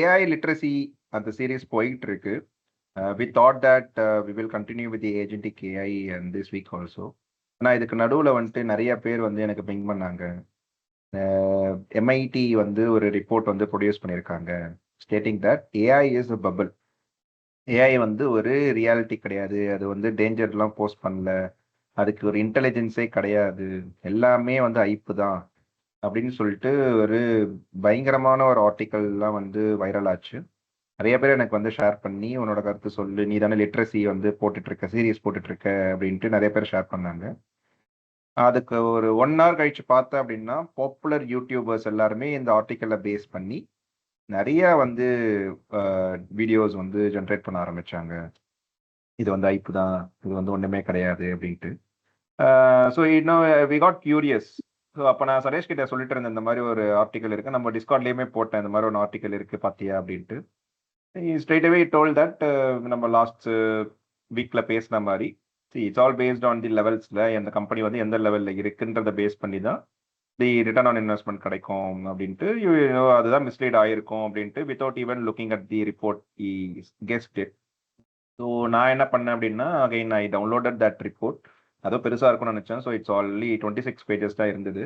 AI literacy அந்த series போயிட்டு இருக்கு. We thought that we will continue with the agentic AI and this week also. ஆனால் இதுக்கு நடுவில் வந்துட்டு நிறைய பேர் வந்து எனக்கு பிங் பண்ணாங்க. எம்ஐடி வந்து ஒரு ரிப்போர்ட் வந்து ப்ரொடியூஸ் பண்ணியிருக்காங்க stating that AI is a bubble. AI வந்து ஒரு ரியாலிட்டி கிடையாது, அது வந்து டேஞ்சர்லாம் போஸ்ட் பண்ணல, அதுக்கு ஒரு இன்டெலிஜென்ஸே கிடையாது, எல்லாமே வந்து ஐப்பு தான் அப்படின்னு சொல்லிட்டு ஒரு பயங்கரமான ஒரு ஆர்டிக்கல்லாம் வந்து வைரல் ஆச்சு. நிறைய பேர் எனக்கு வந்து ஷேர் பண்ணி உன்னோட கருத்து சொல்லு, நீ தானே லிட்ரஸி வந்து போட்டுட்டு இருக்க, சீரியஸ் போட்டுட்டு இருக்க அப்படின்ட்டு நிறைய பேர் ஷேர் பண்ணாங்க. அதுக்கு ஒரு 1 hour கழிச்சு பார்த்தேன் அப்படின்னா பாப்புலர் யூடியூபர்ஸ் எல்லாருமே இந்த ஆர்டிக்கலை பேஸ் பண்ணி நிறைய வந்து வீடியோஸ் வந்து ஜென்ரேட் பண்ண ஆரம்பிச்சாங்க. இது வந்து ஐப்பு தான், இது வந்து ஒண்ணுமே கிடையாது அப்படின்ட்டு. ஸோ இன்னும் வி காட் கியூரியஸ். ஸோ அப்போ நான் சரேஷ் கிட்ட சொல்லிட்டு இருந்தேன், இந்த மாதிரி ஒரு ஆர்டிக்கல் இருக்கு, நம்ம டிஸ்கார்ட்லேயுமே போட்டேன், இந்த மாதிரி ஒரு ஆர்டிக்கல் இருக்கு பாத்தியா அப்படின்ட்டு. ஸ்ட்ரெயிட் அவே டோல் தட் நம்ம லாஸ்ட் வீக்ல பேசின மாதிரி it's all based on the லெவல்ஸ்ல எந்த கம்பெனி வந்து எந்த லெவல்ல இருக்குன்றத பேஸ் பண்ணி தான் தி ரிட்டர்ன் ஆன் இன்வெஸ்ட்மெண்ட் கிடைக்கும் அப்படின்ட்டு அதுதான் மிஸ்லீட் ஆயிருக்கும் அப்படின்ட்டு without even looking at the report guest it. So நான் என்ன பண்ணேன் அப்படின்னா again I downloaded that report. அதுவும் பெருசாக இருக்கும்னு நினச்சேன். ஸோ இட்ஸ் ஆல்ரெடி 26 pages தான் இருந்தது.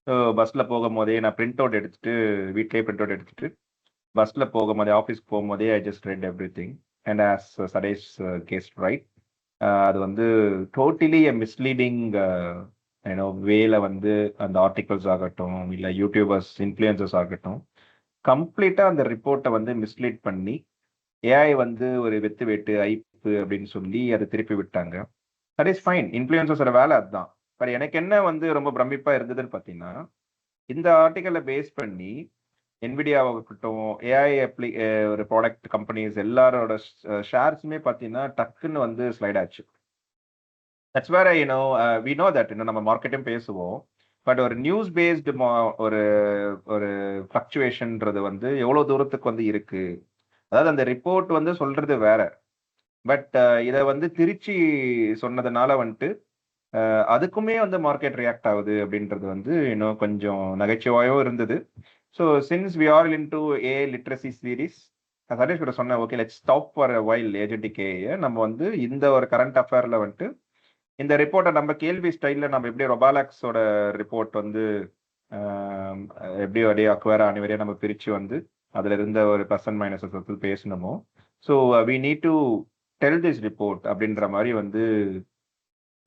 ஸோ பஸ்ஸில் போகும்போதே நான் பிரிண்ட் அவுட் எடுத்துட்டு வீட்லேயே பிரிண்ட் அவுட் எடுத்துட்டு பஸ்ஸில் போகும்போதே ஆஃபீஸ்க்கு போகும்போதே I just read everything. And as Satish guessed right, அது வந்து டோட்டலி மிஸ்லீடிங் வேல வந்து அந்த ஆர்டிகல்ஸ் ஆகட்டும் இல்லை யூடியூபர்ஸ் இன்ஃப்ளூயன்சர்ஸ் ஆகட்டும் கம்ப்ளீட்டாக அந்த ரிப்போர்ட்டை வந்து மிஸ்லீட் பண்ணி ஏஐ வந்து ஒரு வெத்து வெட்டு ஐப்பு அப்படின்னு சொல்லி அதை திருப்பி விட்டாங்க. தட் இஸ் ஃபைன், இன்ஃப்ளூயன்சர்ஸோட வேலை அதுதான். பட் எனக்கு என்ன வந்து ரொம்ப பிரமிப்பா இருந்ததுன்னு பார்த்தீங்கன்னா, இந்த ஆர்டிக்கலை பேஸ் பண்ணி என்விடியாவாகட்டும் ஏஐ ஒரு ப்ராடக்ட் கம்பெனிஸ் எல்லாரோட ஷேர்ஸுமே பார்த்தீங்கன்னா டக்குன்னு வந்து ஸ்லைட் ஆச்சு. That's where we know that இன்னும் நம்ம மார்க்கெட்டும் பேசுவோம். பட் ஒரு நியூஸ் பேஸ்டு ஒரு ஒரு ஃப்ளக்சுவேஷன்ன்றது வந்து எவ்வளோ தூரத்துக்கு வந்து இருக்கு. அதாவது அந்த ரிப்போர்ட் வந்து சொல்றது வேற, பட் இதை வந்து திருச்சி சொன்னதுனால வந்துட்டு அதுக்குமே வந்து மார்க்கெட் ரியாக்ட் ஆகுது அப்படின்றது வந்து இன்னும் கொஞ்சம் நகைச்சுவையும் இருந்தது. So since we are in to a literacy series, Satish கூட சொன்னேன், okay let's stop for while agentic AI. நம்ம வந்து இந்த ஒரு கரண்ட் அஃபேர்ல வந்துட்டு இந்த ரிப்போர்ட்டை நம்ம கேள்வி ஸ்டைலில் நம்ம எப்படி ரொபாலாக்ஸோட ரிப்போர்ட் வந்து எப்படி அப்படியே அக்வேரா அனிவரையாக நம்ம பிரித்து வந்து அதில் இருந்த ஒரு ப்ளஸ் அண்ட் மைனஸஸ் வந்து பேசணுமோ, so we need to tell this report அப்படின்ற மாதிரி வந்து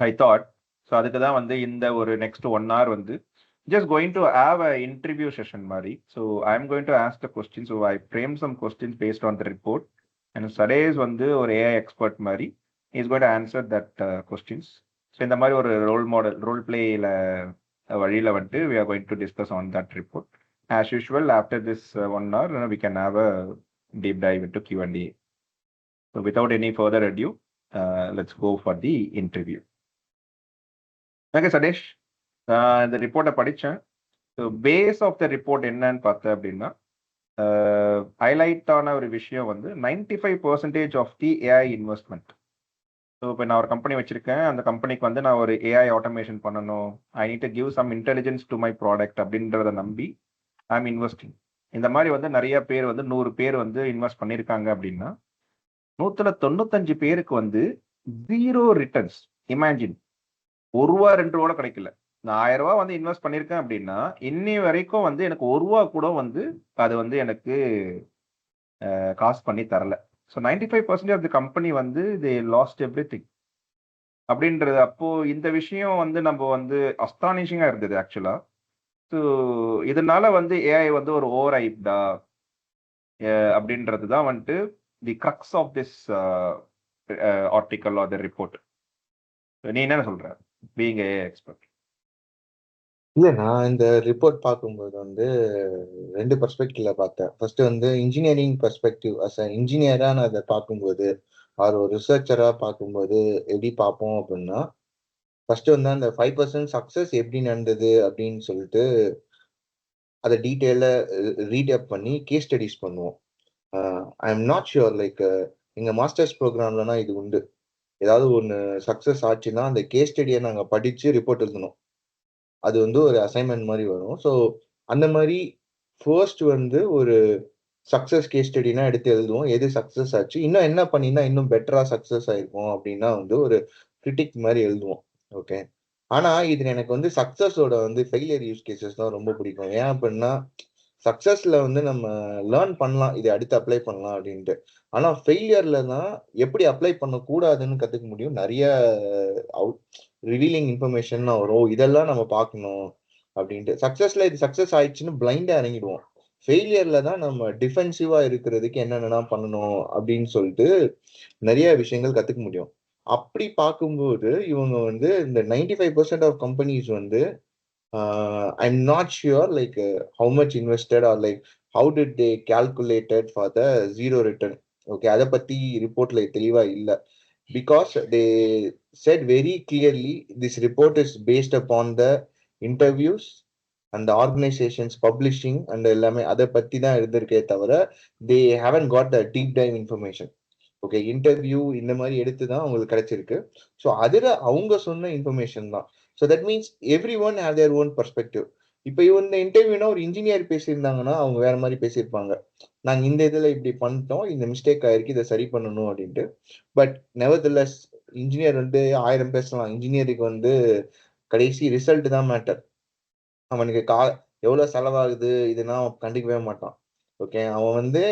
ஐ தாட். ஸோ அதுக்கு தான் வந்து இந்த ஒரு நெக்ஸ்ட் 1 hour வந்து just going to have a interview session மாதிரி. So I am going to ask the question. So I frame some questions based on the report and Satish வந்து ஒரு ஏஐ எக்ஸ்பர்ட் மாதிரி is going to answer that questions. So இந்த மாதிரி ஒரு role பிளேயில் வழியில் வந்துட்டு we are going to discuss on that report. As usual after this 1 hour we can have a deep dive into Q&A. So without any further adieu let's go for the interview. Okay Satish, இந்த ரிப்போர்ட்டை படித்தேன். So base of the report என்னன்னு பார்த்தேன் அப்படின்னா, ஹைலைட்டான ஒரு விஷயம் வந்து 95% of the AI investment. So இப்போ நான் ஒரு கம்பெனி வச்சிருக்கேன், அந்த கம்பெனிக்கு வந்து நான் ஒரு ஏஐ ஆட்டோமேஷன் பண்ணணும், I need to give some intelligence to my product அப்படின்றத நம்பி ஐ எம் இன்வெஸ்டிங். இந்த மாதிரி வந்து நிறைய பேர் வந்து 100 பேர் வந்து இன்வெஸ்ட் பண்ணியிருக்காங்க அப்படின்னா 195 பேருக்கு வந்து 0 ரிட்டர்ன்ஸ். இமேஜின், ₹1 ₹2 கிடைக்கல. நான் ₹1000 வந்து இன்வெஸ்ட் பண்ணியிருக்கேன் அப்படின்னா இன்னி வரைக்கும் வந்து எனக்கு ₹1 கூட வந்து அது வந்து எனக்கு காசு பண்ணி தரல. ஸோ 95% ஆஃப் தி கம்பெனி வந்து தே லாஸ்ட் எவ்ரிதிங் அப்படின்றது. அப்போ இந்த விஷயம் வந்து நம்ம வந்து அஸ்டானிஷிங்கா இருந்தது ஆக்சுவலா. ஸோ இதனால வந்து ஏஐ வந்து ஒரு ஓவர் ஐப்டா அப்படின்றது தான் வந்துட்டு the crux of this article or the report. நீ என்ன சொல்ற பீயிங் ஏஐ எக்ஸ்பர்ட்? இல்ல, நான் இந்த ரிப்போர்ட் பார்க்கும்போது வந்து 2 பெர்ஸ்பெக்டிவ்ல பார்த்தேன். ஃபர்ஸ்ட் வந்து இன்ஜினியரிங் பெர்ஸ்பெக்டிவ். அஸ் அ இன்ஜினியரா நான் அதை பார்க்கும்போது, ஒரு ரிசர்ச்சரா பார்க்கும்போது எப்படி பார்ப்போம் அப்படின்னா, ஃபர்ஸ்ட் வந்து அந்த 5% சக்சஸ் எப்படி நடந்தது அப்படின்னு சொல்லிட்டு அதை டீட்டெயில ரீட் அப் பண்ணி கேஸ் ஸ்டடிஸ் பண்ணுவோம். ஐ எம் நாட் ஷுர், லைக் எங்க மாஸ்டர்ஸ் ப்ரோக்ராம்லனா இது உண்டு. ஏதாவது ஒன்று சக்சஸ் ஆச்சுன்னா அந்த கேஸ் ஸ்டடியை நாங்கள் படிச்சு ரிப்போர்ட் எழுதணும். அது வந்து ஒரு அசைன்மெண்ட் மாதிரி வரும். ஸோ அந்த மாதிரி ஃபர்ஸ்ட் வந்து ஒரு சக்ஸஸ் கேஸ் ஸ்டடினா எடுத்து எழுதுவோம், எது சக்ஸஸ் ஆச்சு, இன்னும் என்ன பண்ணினா இன்னும் பெட்டரா சக்ஸஸ் ஆயிருக்கும் அப்படின்னா வந்து ஒரு கிரிட்டிக் மாதிரி எழுதுவோம். ஓகே. ஆனா இதுல எனக்கு வந்து சக்ஸஸோட வந்து ஃபெயிலியர் யூஸ் கேசஸ் தான் ரொம்ப பிடிக்கும். ஏன் அப்படின்னா சக்ஸஸ்ல வந்து நம்ம லேர்ன் பண்ணலாம், இதை அடுத்து அப்ளை பண்ணலாம் அப்படின்ட்டு. ஆனா ஃபெயிலியர்ல தான் எப்படி அப்ளை பண்ணக்கூடாதுன்னு கத்துக்க முடியும். நிறைய அவுட் ரிவீலிங் இன்ஃபர்மேஷன் வரும், இதெல்லாம் நம்ம பார்க்கணும் அப்படின்ட்டு. சக்ஸஸ்ல இது சக்ஸஸ் ஆயிடுச்சுன்னு பிளைண்டா இறங்கிடுவோம். ஃபெயிலியர்ல தான் நம்ம டிஃபென்சிவா இருக்கிறதுக்கு என்னென்னலாம் பண்ணணும் அப்படின்னு சொல்லிட்டு நிறைய விஷயங்கள் கத்துக்க முடியும். அப்படி பார்க்கும்போது இவங்க வந்து இந்த 95% ஆஃப் கம்பெனிஸ் வந்து I'm not sure like how much invested or like how did they calculated for the zero return. Okay, அதை பத்தி ரிப்போர்ட்ல தெளிவா இல்ல. Because they said very clearly this report is based upon the interviews and the organizations publishing and எல்லாமே அதை பத்தி தான் இருந்திருக்கே தவிர they haven't got the deep dive information. Okay, interview இந்த மாதிரி எடுத்து தான் அவங்களுக்கு கிடைச்சிருக்கு. ஸோ அதுல அவங்க சொன்ன இன்ஃபர்மேஷன் தான். So that means every one have their own perspective. இப்போ இந்த இன்டர்வியூனா ஒரு இன்ஜினியர் பேசியிருந்தாங்கன்னா அவங்க வேற மாதிரி பேசியிருப்பாங்க. நாங்க இந்த இதுல இப்படி பண்ணிட்டோம், இந்த மிஸ்டேக் ஆயிருக்கு, இதை சரி பண்ணணும் அப்படின்ட்டு. பட் நெவர்தெல்லஸ் இன்ஜினியர் வந்து 1000 பேசலாம், இன்ஜினியருக்கு வந்து கடைசி ரிசல்ட் தான் மேட்டர். அவனுக்கு எவ்வளவு செலவாகுது இதெல்லாம் அவன் கண்டுக்கவே மாட்டான். ஓகே, அவன் வந்து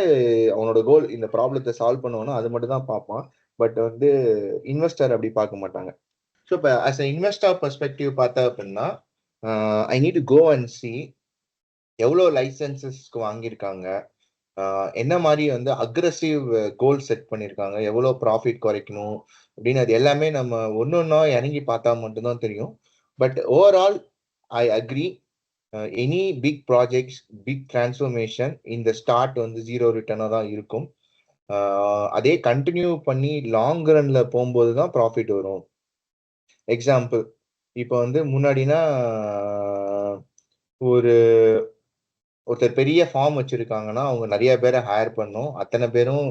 அவனோட கோல் இந்த ப்ராப்ளத்தை சால்வ் பண்ணுவானா அது மட்டும் தான் பார்ப்பான். பட் வந்து இன்வெஸ்டர் அப்படி பார்க்க மாட்டாங்க. ஸோ இப்போ ஆஸ் அ இன்வெஸ்டர் பெர்ஸ்பெக்டிவ் பார்த்தா அப்படின்னா I need to go and see எவ்வளோ லைசன்சஸ்க்கு வாங்கியிருக்காங்க, என்ன மாதிரி வந்து அக்ரெசிவ் கோல் செட் பண்ணியிருக்காங்க, எவ்வளோ ப்ராஃபிட் குறைக்கணும் அப்படின்னு அது எல்லாமே நம்ம ஒன்று ஒன்றா இறங்கி பார்த்தா மட்டும்தான் தெரியும். But overall I agree, any big projects, big transformation இந்த ஸ்டார்ட் வந்து ஜீரோ ரிட்டர்னாக தான் இருக்கும். அதே கண்டினியூ பண்ணி லாங் ரன்ல போகும்போது தான் ப்ராஃபிட் வரும். எக்ஸாம்பிள், இப்போ வந்து முன்னாடினா ஒருத்தர் பெரிய ஃபார்ம் வச்சிருக்காங்கன்னா அவங்க நிறைய பேரை ஹையர் பண்ணும், அத்தனை பேரும்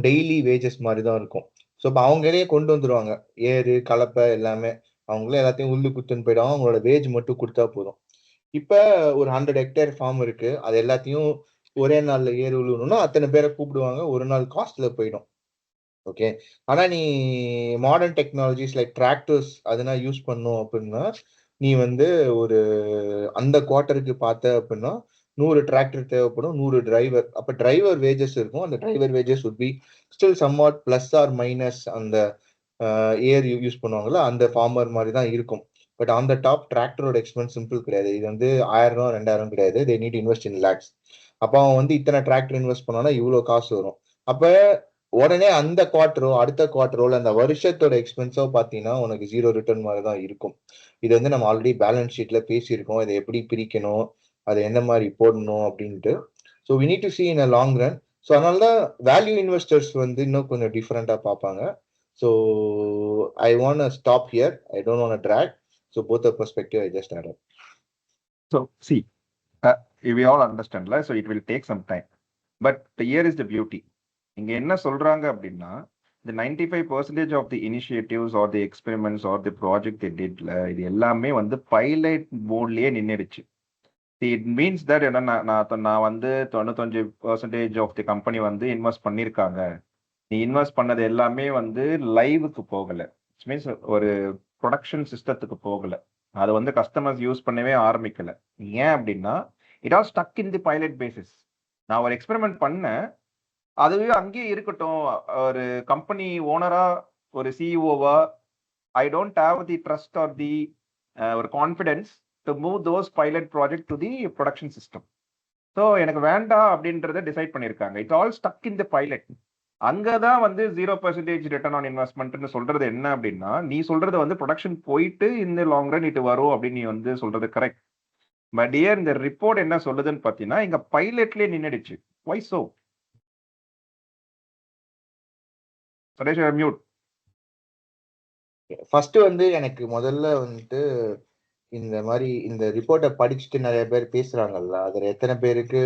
டெய்லி வேஜஸ் மாதிரி தான் இருக்கும். ஸோ இப்போ அவங்களே கொண்டு வந்துருவாங்க, ஏறு கலப்பை எல்லாமே அவங்களே எல்லாத்தையும் உள்ளு குத்துன்னு போயிடுவாங்க, அவங்களோட வேஜ் மட்டும் கொடுத்தா போதும். இப்ப ஒரு 100 ஹெக்டேர் ஃபார்ம் இருக்கு, அது எல்லாத்தையும் ஒரே நாள்ல ஏறு உழுவணும்னா அத்தனை பேரை கூப்பிடுவாங்க, ஒரு நாள் காஸ்ட்ல போயிடும். ஓகே. ஆனா நீ மாடர்ன் டெக்னாலஜிஸ் லைக் டிராக்டர்ஸ் அதெல்லாம் யூஸ் பண்ணும் அப்படின்னா நீ வந்து ஒரு அந்த குவார்ட்டருக்கு பார்த்த அப்படின்னா 100 டிராக்டர் தேவைப்படும், 100 டிரைவர். அப்ப டிரைவர் வேஜஸ் இருக்கும், அந்த driver wages would be still somewhat plus or minus அந்த ஏர் யூஸ் பண்ணுவாங்கல்ல அந்த ஃபார்மர் மாதிரி தான் இருக்கும். பட் ஆன் த டாப் டிராக்டரோட எக்ஸ்பென்ஸ் சிம்பிள் கிடையாது. இது வந்து 1000 2000 கிடையாது, they need invest in lakhs. அப்போ அவன் வந்து இத்தனை டிராக்டர் இன்வெஸ்ட் பண்ணானா இவ்வளவு காசு வரும். அப்ப உடனே அந்த குவார்டரோ அடுத்த குவார்டரோ அந்த வருஷத்தோட எக்ஸ்பென்ஸோ பாத்தீங்கன்னா உனக்கு ஜீரோ ரிட்டர்ன் மாதிரி தான் இருக்கும். இது வந்து நம்ம ஆல்ரெடி பேலன்ஸ் ஷீட்ல பேசியிருக்கோம், இதை எப்படி பிரிக்கணும், அதை எந்த மாதிரி போடணும் அப்படின்ட்டு. So we need to see in a long run. So அதனால தான் வேல்யூ இன்வெஸ்டர்ஸ் வந்து இன்னும் கொஞ்சம் டிஃப்ரெண்டா பார்ப்பாங்க. So I want stop here, I don't want track. So both the perspective I just add. So see we all understand, so it will take some time, but here is the beauty. இங்க என்ன சொல்றாங்க அப்படின்னா the 95% of the initiatives or the experiments or the project they did இது எல்லாமே வந்து pilot மோட்லயே நின்னுடுச்சு. It means that என்ன நான் வந்து 95% ஆஃப் தி கம்பெனி வந்து இன்வெஸ்ட் பண்ணியிருக்காங்க. நீ இன்வெஸ்ட் பண்ணது எல்லாமே வந்து லைவுக்கு போகல, மீன்ஸ் ஒரு ப்ரொடக்ஷன் சிஸ்டத்துக்கு போகல, அது வந்து கஸ்டமர்ஸ் யூஸ் பண்ணவே ஆரம்பிக்கல. ஏன் அப்படின்னா it all stuck in the pilot basis. நான் ஒரு எக்ஸ்பெரிமெண்ட் பண்ணேன், அதுவே அங்கேயே இருக்கட்டும். ஒரு கம்பெனி ஓனரா ஒரு சிஇஓவா I don't have the trust or the ஒரு confidence to move those pilot project to the production system. So எனக்கு வேண்டாம் அப்படின்றத டிசைட் பண்ணியிருக்காங்க. It all stuck in the pilot. அங்கதான் வந்து 0% ரிட்டர்ன் ஆன் இன்வெஸ்ட்மெண்ட்னு சொல்றது என்ன அப்படின்னா, நீ சொல்றது வந்து ப்ரொடக்ஷன் போயிட்டு இந்த லாங் ரன் இட்டு வரும் அப்படின்னு நீ வந்து சொல்றது கரெக்ட். பட் இயர் இந்த ரிப்போர்ட் என்ன சொல்லுதுன்னு பாத்தீங்கன்னா இங்க பைலட்லயே நின்னுடுச்சு. Why so? Suresh mute. First வந்து எனக்கு முதல்ல வந்துட்டு இந்த மாதிரி இந்த ரிப்போர்ட்டை படிச்சுட்டு நிறைய பேர் பேசுறாங்கல்ல, அதுல எத்தனை பேருக்கு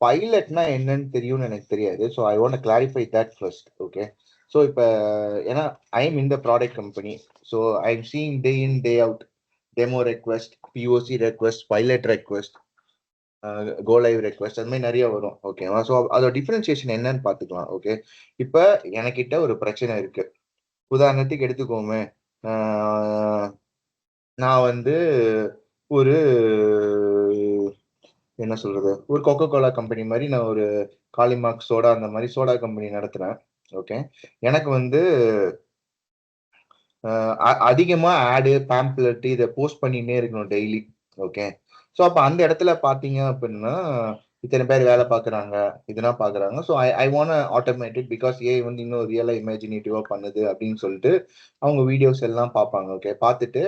பைலட்னா என்னன்னு தெரியும்னு எனக்கு தெரியாது. So I want clarify that first. Okay. So இப்போ ஏன்னா I am in the product company, so I am seeing day in day out demo request, POC request, pilot request. Go live request அது மாதிரி நிறைய வரும். ஓகேவா? So அதோட differentiation என்னன்னு பார்த்துக்கலாம். ஓகே, இப்போ எனக்கிட்ட ஒரு பிரச்சனை இருக்கு. உதாரணத்துக்கு எடுத்துக்கோமே, நான் வந்து ஒரு என்ன சொல்றது, ஒரு கொக்கோ கோலா கம்பெனி மாதிரி நான் ஒரு காலிமார்க் சோடா அந்த மாதிரி சோடா கம்பெனி நடத்துறேன். ஓகே, எனக்கு வந்து அதிகமா ஆடு பேம்ப்ளெட் இதை போஸ்ட் பண்ணினே இருக்கணும் டெய்லி. ஓகே, ஸோ அப்போ அந்த இடத்துல பார்த்தீங்க அப்படின்னா இத்தனை பேர் வேலை பார்க்குறாங்க, இதெல்லாம் பார்க்குறாங்க. So I want automatic because AI வந்து இன்னும் ரியலாக இமேஜினேட்டிவாக பண்ணுது அப்படின்னு சொல்லிட்டு அவங்க வீடியோஸ் எல்லாம் பார்ப்பாங்க. ஓகே, பார்த்துட்டு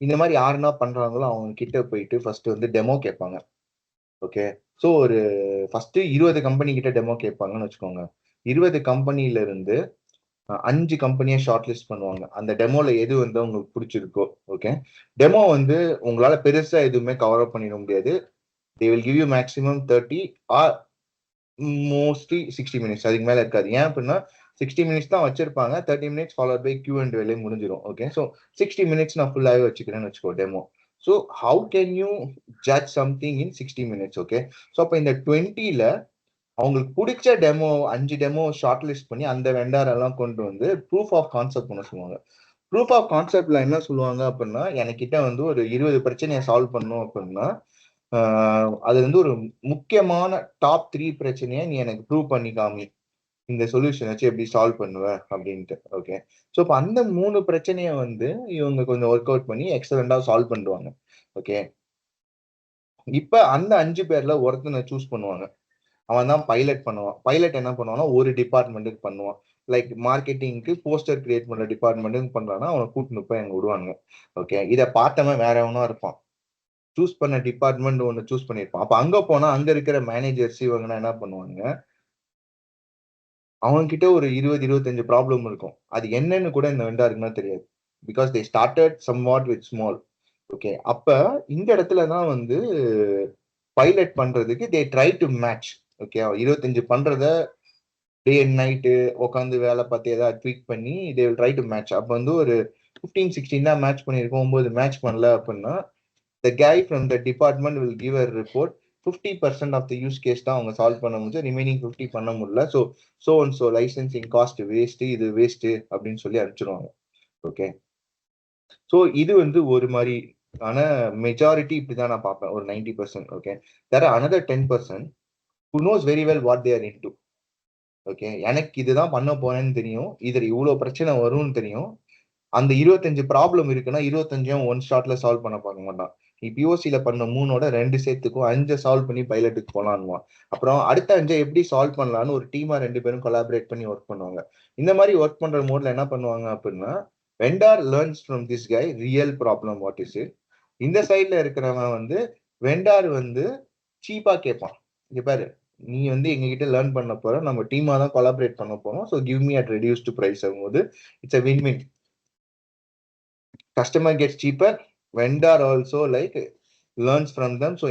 இந்த மாதிரி யாருன்னா பண்றாங்களோ அவங்க கிட்ட போயிட்டு ஃபர்ஸ்ட் வந்து டெமோ கேட்பாங்க. ஓகே, ஸோ ஒரு ஃபர்ஸ்ட் 20 கம்பெனி கிட்ட டெமோ கேட்பாங்கன்னு வச்சுக்கோங்க. 20 கம்பெனில இருந்து 5 கம்பெனியை ஷார்ட் லிஸ்ட் பண்ணுவாங்க. அந்த டெமோல எது வந்து உங்களுக்கு பிடிச்சிருக்கோ. ஓகே, டெமோ வந்து உங்களால பெருசா எதுவுமே கவர் அப் பண்ணிட முடியாது. They will give you maximum 30 are mostly 60 minutes, அதுக்கு மேல இருக்காது. ஏன் அப்படின்னா 60 மினிட்ஸ் தான் வச்சிருப்பாங்க. 30 minutes followed by Q and வேலையை முடிஞ்சிடும். ஓகே, ஸோ 60 மினிட்ஸ் நான் ஃபுல்லாகவே வச்சுக்கிறேன்னு வச்சுக்கோ demo. So how can you judge something in 60 minutes? Okay, so அப்போ இந்த 20ல அவங்களுக்கு பிடிச்ச டெமோ 5 டெமோ ஷார்ட் லிஸ்ட் பண்ணி அந்த வெண்டார் எல்லாம் கொண்டு வந்து ப்ரூஃப் ஆஃப் கான்செப்ட் பண்ண சொல்லுவாங்க. ப்ரூஃப் ஆஃப் கான்செப்ட்ல என்ன சொல்லுவாங்க அப்படின்னா, எனக்கிட்ட வந்து ஒரு 20 பிரச்சனையை சால்வ் பண்ணும் அப்படின்னா அது வந்து ஒரு முக்கியமான டாப் 3 பிரச்சனையை நீ எனக்கு ப்ரூவ் பண்ணி காமி, இந்த சொல்யூஷன் வச்சு எப்படி சால்வ் பண்ணுவ அப்படின்ட்டு. ஓகே, ஸோ இப்போ அந்த 3 பிரச்சனையை வந்து இவங்க கொஞ்சம் ஒர்க் அவுட் பண்ணி எக்ஸலண்டா சால்வ் பண்ணுவாங்க. ஓகே, இப்ப அந்த 5 பேர்ல ஒருத்தனை சூஸ் பண்ணுவாங்க. அவன் தான் பைலட் பண்ணுவான். பைலட் என்ன பண்ணுவான்னா ஒரு டிபார்ட்மெண்ட்டுக்கு பண்ணுவான். லைக் மார்க்கெட்டிங்க்கு போஸ்டர் கிரியேட் பண்ற டிபார்ட்மெண்ட்டுக்கு பண்றான்னா அவனை கூட்டின்னு போய் அங்க விடுவாங்க. ஓகே, இதை பார்த்தவன் வேற எவனோ இருப்பான். சூஸ் பண்ண டிபார்ட்மெண்ட் ஒன்னு சூஸ் பண்ணிருப்பான். அப்ப அங்க போனா அங்க இருக்கிற மேனேஜர்ஸ் இவங்கன்னா என்ன பண்ணுவாங்க, அவங்க கிட்ட ஒரு 20-25 ப்ராப்ளம் இருக்கும். அது என்னன்னு கூட இந்த வெண்டாருக்குன்னா தெரியாது. Because they started some what with small. Okay, அப்ப இந்த இடத்துல தான் வந்து பைலட் பண்றதுக்கு they try to match. Okay, 25 பண்றத டே அண்ட் நைட்டு உட்காந்து வேலை பார்த்து ஏதாவது ட்வீக் பண்ணி they will try to match. அப்ப வந்து ஒரு 15-16 தான் மேட்ச் பண்ணியிருக்கோம், 9 மேட்ச் பண்ணல அப்படின்னா the guy from the department will give a report. 50% of the use case தான் அவங்க சால்வ் பண்ண முடிஞ்சு, ரிமைனிங் 50 பண்ண முடியல. So and so licensing cost waste, இது வேஸ்ட் அப்படின்னு சொல்லி அனுப்பிச்சிருவாங்க. ஓகே, ஸோ இது வந்து ஒரு மாதிரி ஆன மெஜாரிட்டி இப்படிதான் நான் பார்ப்பேன், ஒரு 90%. Okay, there are another 10% who knows very well what they are into. Okay, எனக்கு இதுதான் பண்ண போறேன்னு தெரியும், இதுல இவ்வளவு பிரச்சனை வரும்னு தெரியும். அந்த 25 ப்ராப்ளம் இருக்குன்னா 25 ஒன் ஷாட்ல சால்வ் பண்ண பார்க்க மாட்டான். நீ பிஓசியில பண்ண 3ஓட 2 சேர்த்துக்கும் 5 சால்வ் பண்ணி பைலட்டுக்கு போலான்னுவான். அப்புறம் அடுத்த 5 எப்படி சால்வ் பண்ணலான்னு ஒரு டீமா 2 பேரும் கொலாபரேட் பண்ணி ஒர்க் பண்ணுவாங்க. இந்த மாதிரி ஒர்க் பண்ற மோட்ல என்ன பண்ணுவாங்க அப்படின்னா, vendor learns from this guy real problem what is it. இந்த சைட்ல இருக்கிறவன் வந்து வெண்டார் வந்து சீப்பா கேட்பான். இங்க பாரு, நீ வந்து எங்க கிட்ட லேர்ன் பண்ண போற, நம்ம டீமா தான் கொலாபரேட் பண்ண போறோம், so give me at reduced price ஆகும்போது it's a win win. customer gets cheaper, vendor also like learns from them, so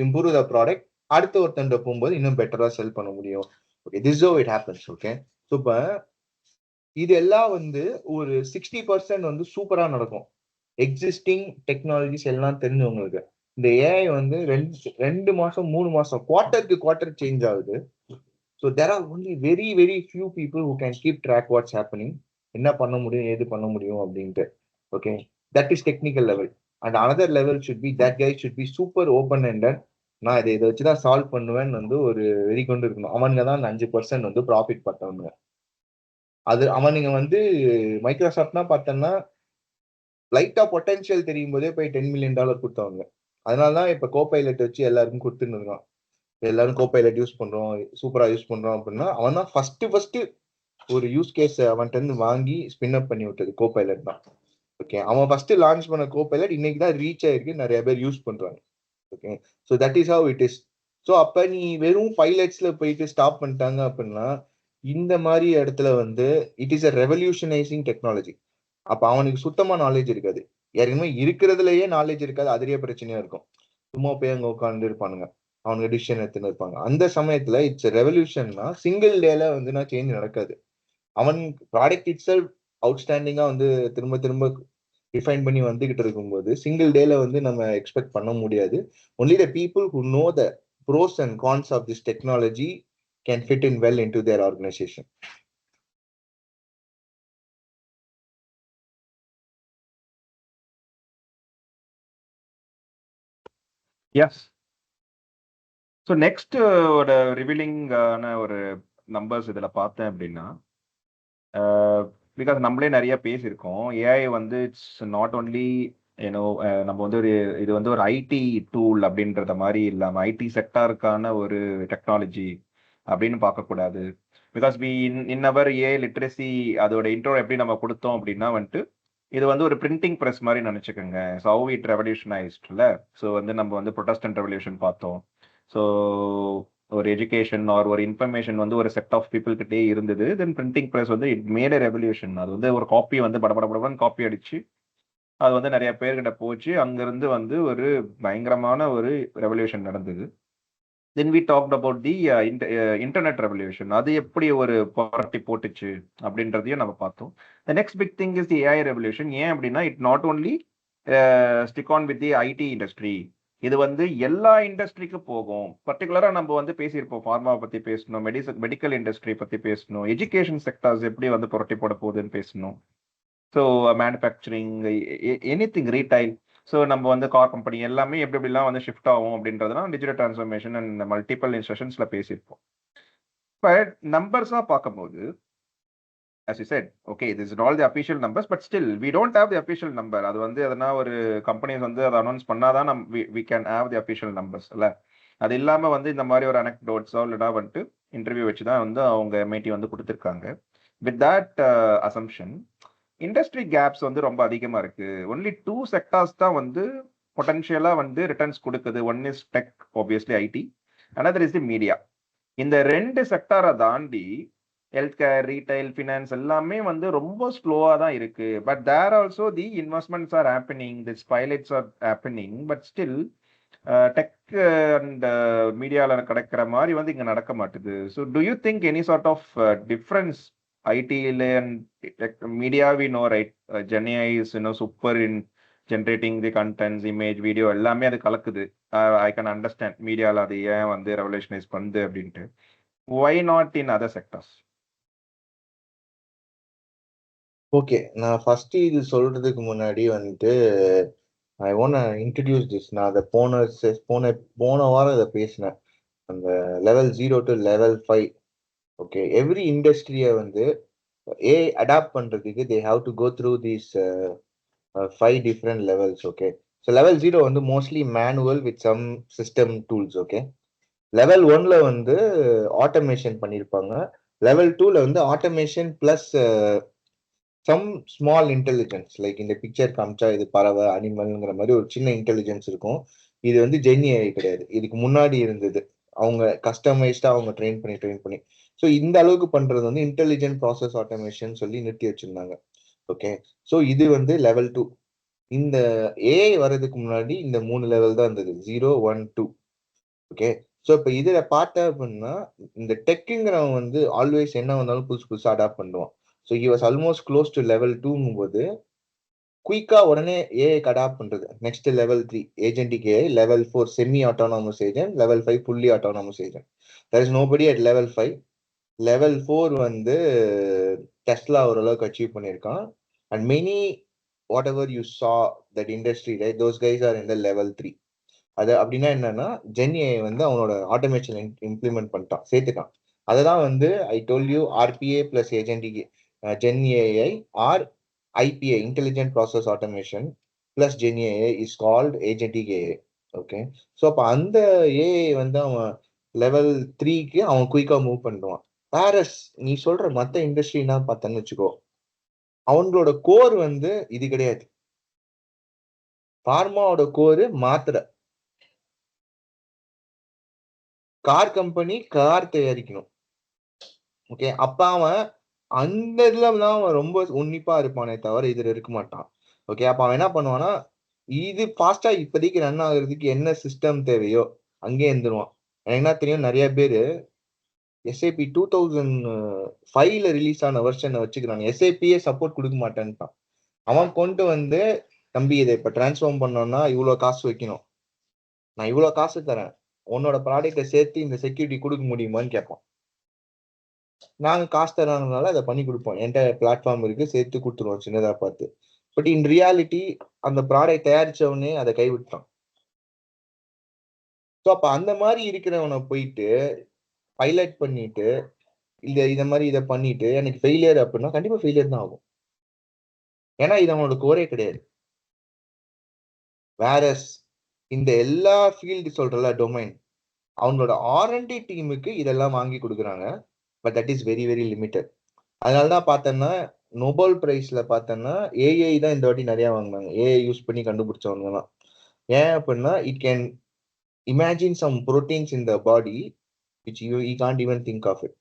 improve the product. அடுத்த ஒருத்தண்ட போகும்போது இன்னும் பெட்டரா செல் பண்ண முடியும். Okay, this how it happens. Okay, so இப்போ இது எல்லாம் வந்து ஒரு 60% வந்து சூப்பரா நடக்கும். எக்ஸிஸ்டிங் டெக்னாலஜிஸ் எல்லாம் தெரிஞ்சவங்களுக்கு. இந்த ஏஐ வந்து 2 மாசம் 3 மாசம் குவார்டருக்கு குவார்டர் சேஞ்ச் ஆகுது. So there are only very very few people who can keep track what's happening, என்ன பண்ண முடியும் ஏது பண்ண முடியும் அப்படின்ட்டு. Okay, that is technical level. And another level should be that guy should be super open handed. நான் இதை வச்சுதான் சால்வ் பண்ணுவேன்னு வந்து ஒரு வெறி கொண்டு இருக்கணும். அவனுங்க தான் அந்த 5% வந்து ப்ராஃபிட் பட்டவனுங்க. அது அவனுங்க வந்து மைக்ரோசாஃப்ட்னா பார்த்தோம்னா லைட்டா பொட்டன்ஷியல் தெரியும் போதே போய் $10 மில்லியன் கொடுத்தவங்க. அதனாலதான் இப்ப கோபைலட் வச்சு எல்லாருக்கும் கொடுத்துன்னு இருக்கான். எல்லாரும் கோபைலட் யூஸ் பண்றோம், சூப்பரா யூஸ் பண்றோம் அப்படின்னா அவன் தான் ஃபர்ஸ்ட் ஒரு யூஸ் கேஸ் அவன்கிட்ட இருந்து வாங்கி ஸ்பின் அப் பண்ணி விட்டது கோபைலட் தான். ஓகே, அவன் ஃபர்ஸ்ட் லான்ச் பண்ண கோபைலட் இன்னைக்கு தான் ரீச் ஆயிருக்கு, நிறைய பேர் யூஸ் பண்றாங்க. Okay, so that is how it is. So அப்ப நீ வெறும் பைலட்ஸ்ல போயிட்டு ஸ்டாப் பண்ணிட்டாங்க அப்படின்னா இந்த மாதிரி இடத்துல வந்து இட் இஸ் அ ரெவல்யூஷனைசிங் டெக்னாலஜி. அப்ப அவனுக்கு சுத்தமா நாலேஜ் இருக்காது. ஏற்கனவே இருக்கிறதுலயே நாலேஜ் இருக்காது, அதுலயே பிரச்சனையா இருக்கும். சும்மா போய் அங்க உட்காந்து இருப்பானுங்க, அவனுக்கு டிசிஷன் எடுத்துன்னு இருப்பாங்க. அந்த சமயத்துல இட்ஸ் ரெவல்யூஷன்னா சிங்கிள் டேல வந்து நான் சேஞ்ச் நடக்காது. அவன் ப்ராடக்ட் இட் செல்ஃப் அவுட்ஸ்டாண்டிங்கா வந்து திரும்ப திரும்ப டிஃபைன் பண்ணி வந்துகிட்டு இருக்கும்போது சிங்கிள் டேல வந்து நம்ம எக்ஸ்பெக்ட் பண்ண முடியாது. Only the people who know the pros and cons of this technology can fit in well into their organisation. Yes. So next ஒரு ரிவீலிங்கான ஒரு நம்பர்ஸ் இதில் பார்த்தேன் அப்படின்னா, பிகாஸ் நம்மளே நிறைய பேசியிருக்கோம், ஏஐ வந்து இட்ஸ் நாட் ஒன்லி ஏன்னோ நம்ம வந்து ஒரு இது வந்து ஒரு ஐடி டூல் அப்படின்றத மாதிரி இல்லாமல் ஐடி செக்டாருக்கான ஒரு டெக்னாலஜி அப்படின்னு பார்க்கக்கூடாது. Because we in our a literacy அதோட இன்ட்ரோ எப்படி நம்ம கொடுத்தோம் அப்படின்னா வந்துட்டு இது வந்து ஒரு பிரிண்டிங் ப்ரெஸ் மாதிரி நினச்சிக்கோங்க. ஸோ ஹவு இட் ரெவல்யூஷனைஸ்ட்ல. ஸோ வந்து நம்ம வந்து ப்ரொட்டஸ்டன்ட் ரெவல்யூஷன் பார்த்தோம். ஸோ ஒரு எஜுகேஷன் ஆர் ஒரு இன்ஃபர்மேஷன் வந்து ஒரு செட் ஆஃப் பீப்புள் கிட்டே இருந்தது. தென் பிரிண்டிங் ப்ரெஸ் வந்து இட் மேட் எ ரெவல்யூஷன். அது வந்து ஒரு காப்பி வந்து படபடபடன்னு காப்பி அடிச்சு அது வந்து நிறைய பேர்கிட்ட போச்சு. அங்கிருந்து வந்து ஒரு பயங்கரமான ஒரு ரெவல்யூஷன் நடந்தது. Then we talked about the internet revolution. அது எப்படி ஒரு புரட்டி போட்டுச்சு அப்படின்றதையும் நம்ம பார்த்தோம். The next big thing is the AI revolution. ஏன் அப்படின்னா it not only stick on with the IT industry. இது வந்து எல்லா இண்டஸ்ட்ரிக்கு போகும். பர்டிகுலராக நம்ம வந்து பேசியிருப்போம், ஃபார்மாவை பற்றி பேசணும், மெடிக்கல் இண்டஸ்ட்ரி பற்றி பேசணும், எஜுகேஷன் செக்டர்ஸ் எப்படி வந்து புரட்டி போட போகுதுன்னு பேசணும். So manufacturing, anything retail. So நம்ம வந்து கார் கம்பெனி எல்லாமே எப்படி எப்படிலாம் வந்து ஷிஃப்ட் ஆகும் அப்படின்றதுலாம் டிஜிட்டல் டிரான்ஸ்ஃபர்மேஷன் அண்ட் மல்டிபிள் இன்ஸ்ட்ரக்ஷன்ஸில் பேசியிருப்போம். இப்போ நம்பர்ஸாக பார்க்கும்போது as you said, okay, this is all the official numbers, but still we don't have the official number. அது வந்து எதனா ஒரு கம்பெனிஸ் வந்து அதை அனௌன்ஸ் பண்ணாதான் we can have the official numbers இல்ல. அது இல்லாம வந்து இந்த மாதிரி ஒரு அனெக்டோட்ஸோ இல்லைனா வந்துட்டு இன்டர்வியூ வச்சு தான் வந்து அவங்க எம்ஐடி வந்து கொடுத்துருக்காங்க. With that assumption industry caps வந்து ரொம்ப அதிகமா இருக்கு. ஒன்லி 2 செக்டார்ஸ் தான் வந்து பொட்டன்ஷியலா வந்து ரிட்டர்ன்ஸ் கொடுக்குது. One is tech, obviously IT, another is the media. இந்த 2 செக்டாரை தாண்டி ஹெல்த் கேர், ரீட்டைல், ஃபினான்ஸ் எல்லாமே வந்து ரொம்ப ஸ்லோவா தான் இருக்கு. But there also the investments are happening, this pilots are happening. But still tech and மீடியாவில் கிடைக்கிற மாதிரி வந்து இங்கே நடக்க மாட்டுது. So do you think any sort of difference ஐடியில் and tech media? We know right, gen AI is super in generating the contents, image, video எல்லாமே அது கலக்குது. ஐ கேன் அண்டர்ஸ்டாண்ட் மீடியாவில் அது ஏன் வந்து ரெவல்யூஷனைஸ் பண்ணுது அப்படின்ட்டு. Why not in other sectors? Okay, நான் ஃபர்ஸ்ட் இது சொல்றதுக்கு முன்னாடி வந்துட்டு ஐ வாண்ட் இன்ட்ரடியூஸ் திஸ். நான் அதை போன வாரம் இதை பேசினேன், அந்த level 0 to level 5. Okay, every இண்டஸ்ட்ரியை வந்து ஏ அடாப்ட் பண்றதுக்கு they have to go through these 5 different levels. Okay, so level 0 வந்து mostly manual with some system tools. Okay, level 1ல வந்து ஆட்டோமேஷன் பண்ணியிருப்பாங்க. லெவல் 2ல வந்து automation plus some small intelligence, like இந்த பிக்சர் காமிச்சா இது பறவை, அனிமல்ங்கிற மாதிரி ஒரு சின்ன இன்டெலிஜென்ஸ் இருக்கும். இது வந்து ஜென்ஏஐ கிடையாது, இதுக்கு முன்னாடி இருந்தது. அவங்க கஸ்டமைஸ்டா அவங்க ட்ரெயின் பண்ணி ஸோ இந்த அளவுக்கு பண்றது வந்து இன்டெலிஜென்ட் ப்ராசஸ் ஆட்டோமேஷன் சொல்லி நிறுத்தி வச்சிருந்தாங்க. ஓகே, ஸோ இது வந்து லெவல் 2. இந்த ஏஐ வர்றதுக்கு முன்னாடி இந்த 3 லெவல் தான் இருந்தது, 0, 1, 2. ஓகே, ஸோ இப்போ இதுல பார்த்தா அப்படின்னா இந்த டெக்குங்கிறவன் வந்து ஆல்வேஸ் என்ன வந்தாலும் புதுசா அடாப்ட் பண்ணுவான். So he was almost close to level 2ங்கும் போது குயிக்கா உடனே ஏஐ அடாப்ட் பண்றது. Next level 3 agentic AI, level 4 semi autonomous agent, level 5 fully autonomous agent. There is nobody at level 5. Level 4 வந்து டெஸ்லா ஓரளவுக்கு அச்சீவ் பண்ணியிருக்கான். And many whatever you saw that industry, right, those guys are in the level 3. அது அப்படின்னா என்னன்னா ஜென்ஏஐ வந்து அவனோட automation implement பண்ணிட்டான், சேர்த்துட்டான். அததான் வந்து I told you RPA plus agentic gen AI or IPA, intelligent process automation plus gen AI is called agentic AI. Okay, so அப்போ அந்த ஏஐ வந்து அவன் லெவல் 3க்கு அவன் குயிக்கா மூவ் பண்ணுவான். பாரஸ் நீ சொல்ற மற்ற இண்டஸ்ட்ரினா பார்த்தேன்னு வச்சுக்கோ, அவங்களோட கோர் வந்து இது கிடையாது. பார்மாவோட கோரு மாத்திரை, கார் கம்பெனி கார் தயாரிக்கணும். ஓகே, அப்ப அவன் அந்த இதுல தான் அவன் ரொம்ப உன்னிப்பா இருப்பானே தவிர இதுல இருக்க மாட்டான். ஓகே, அப்ப அவன் என்ன பண்ணுவான்னா இது ஃபாஸ்டா இப்போதைக்கு ரன் ஆகுறதுக்கு என்ன சிஸ்டம் தேவையோ அங்கே இருந்துருவான். எனக்கு என்ன தெரியும், நிறைய பேரு எஸ்ஏபி 2005ல ரிலீஸ் ஆன வெர்ஷனை வச்சுக்கிறாங்க, எஸ்ஏபியே சப்போர்ட் கொடுக்க மாட்டேன்ட்டான். அவன் கொண்டு வந்து தம்பி இதை இப்ப டிரான்ஸ்ஃபார்ம் பண்ணோம்னா இவ்வளவு காசு வைக்கணும், நான் இவ்வளவு காசு தரேன், உன்னோட ப்ராடக்ட்டை சேர்த்து இந்த செக்யூரிட்டி கொடுக்க முடியுமான்னு கேட்பான். நாங்க காசு தராங்கனால அதை பண்ணி கொடுப்போம், என்கிட்ட பிளாட்ஃபார்ம் இருக்கு, சேர்த்து கொடுத்துருவோம் சின்னதா பார்த்து. பட் இன் ரியாலிட்டி அந்த ப்ராடக்ட் தயாரிச்சவனே அதை கைவிட்டான். ஸோ அப்ப அந்த மாதிரி இருக்கிறவனை போயிட்டு பைலட் பண்ணிட்டு இத மாதிரி இதை பண்ணிட்டு எனக்கு ஃபெயிலியர் அப்படின்னா கண்டிப்பா ஃபெயிலியர் தான் ஆகும். ஏன்னா இது அவனோட கோரே கிடையாது. வேற இந்த எல்லா ஃபீல்டு சொல்றல டொமைன், அவங்களோட ஆர்என்டி டீமுக்கு இதெல்லாம் வாங்கி கொடுக்குறாங்க. But that is very very limited. அதனாலதான் பார்த்தேன்னா நோபல் பிரைஸ்ல பார்த்தேன்னா ஏஐ தான் இந்த வாட்டி நிறைய வாங்கினாங்க. ஏஐ யூஸ் பண்ணி கண்டுபிடிச்சவங்க தான். ஏன் அப்படின்னா it can imagine some proteins in the body which you can't even think of it.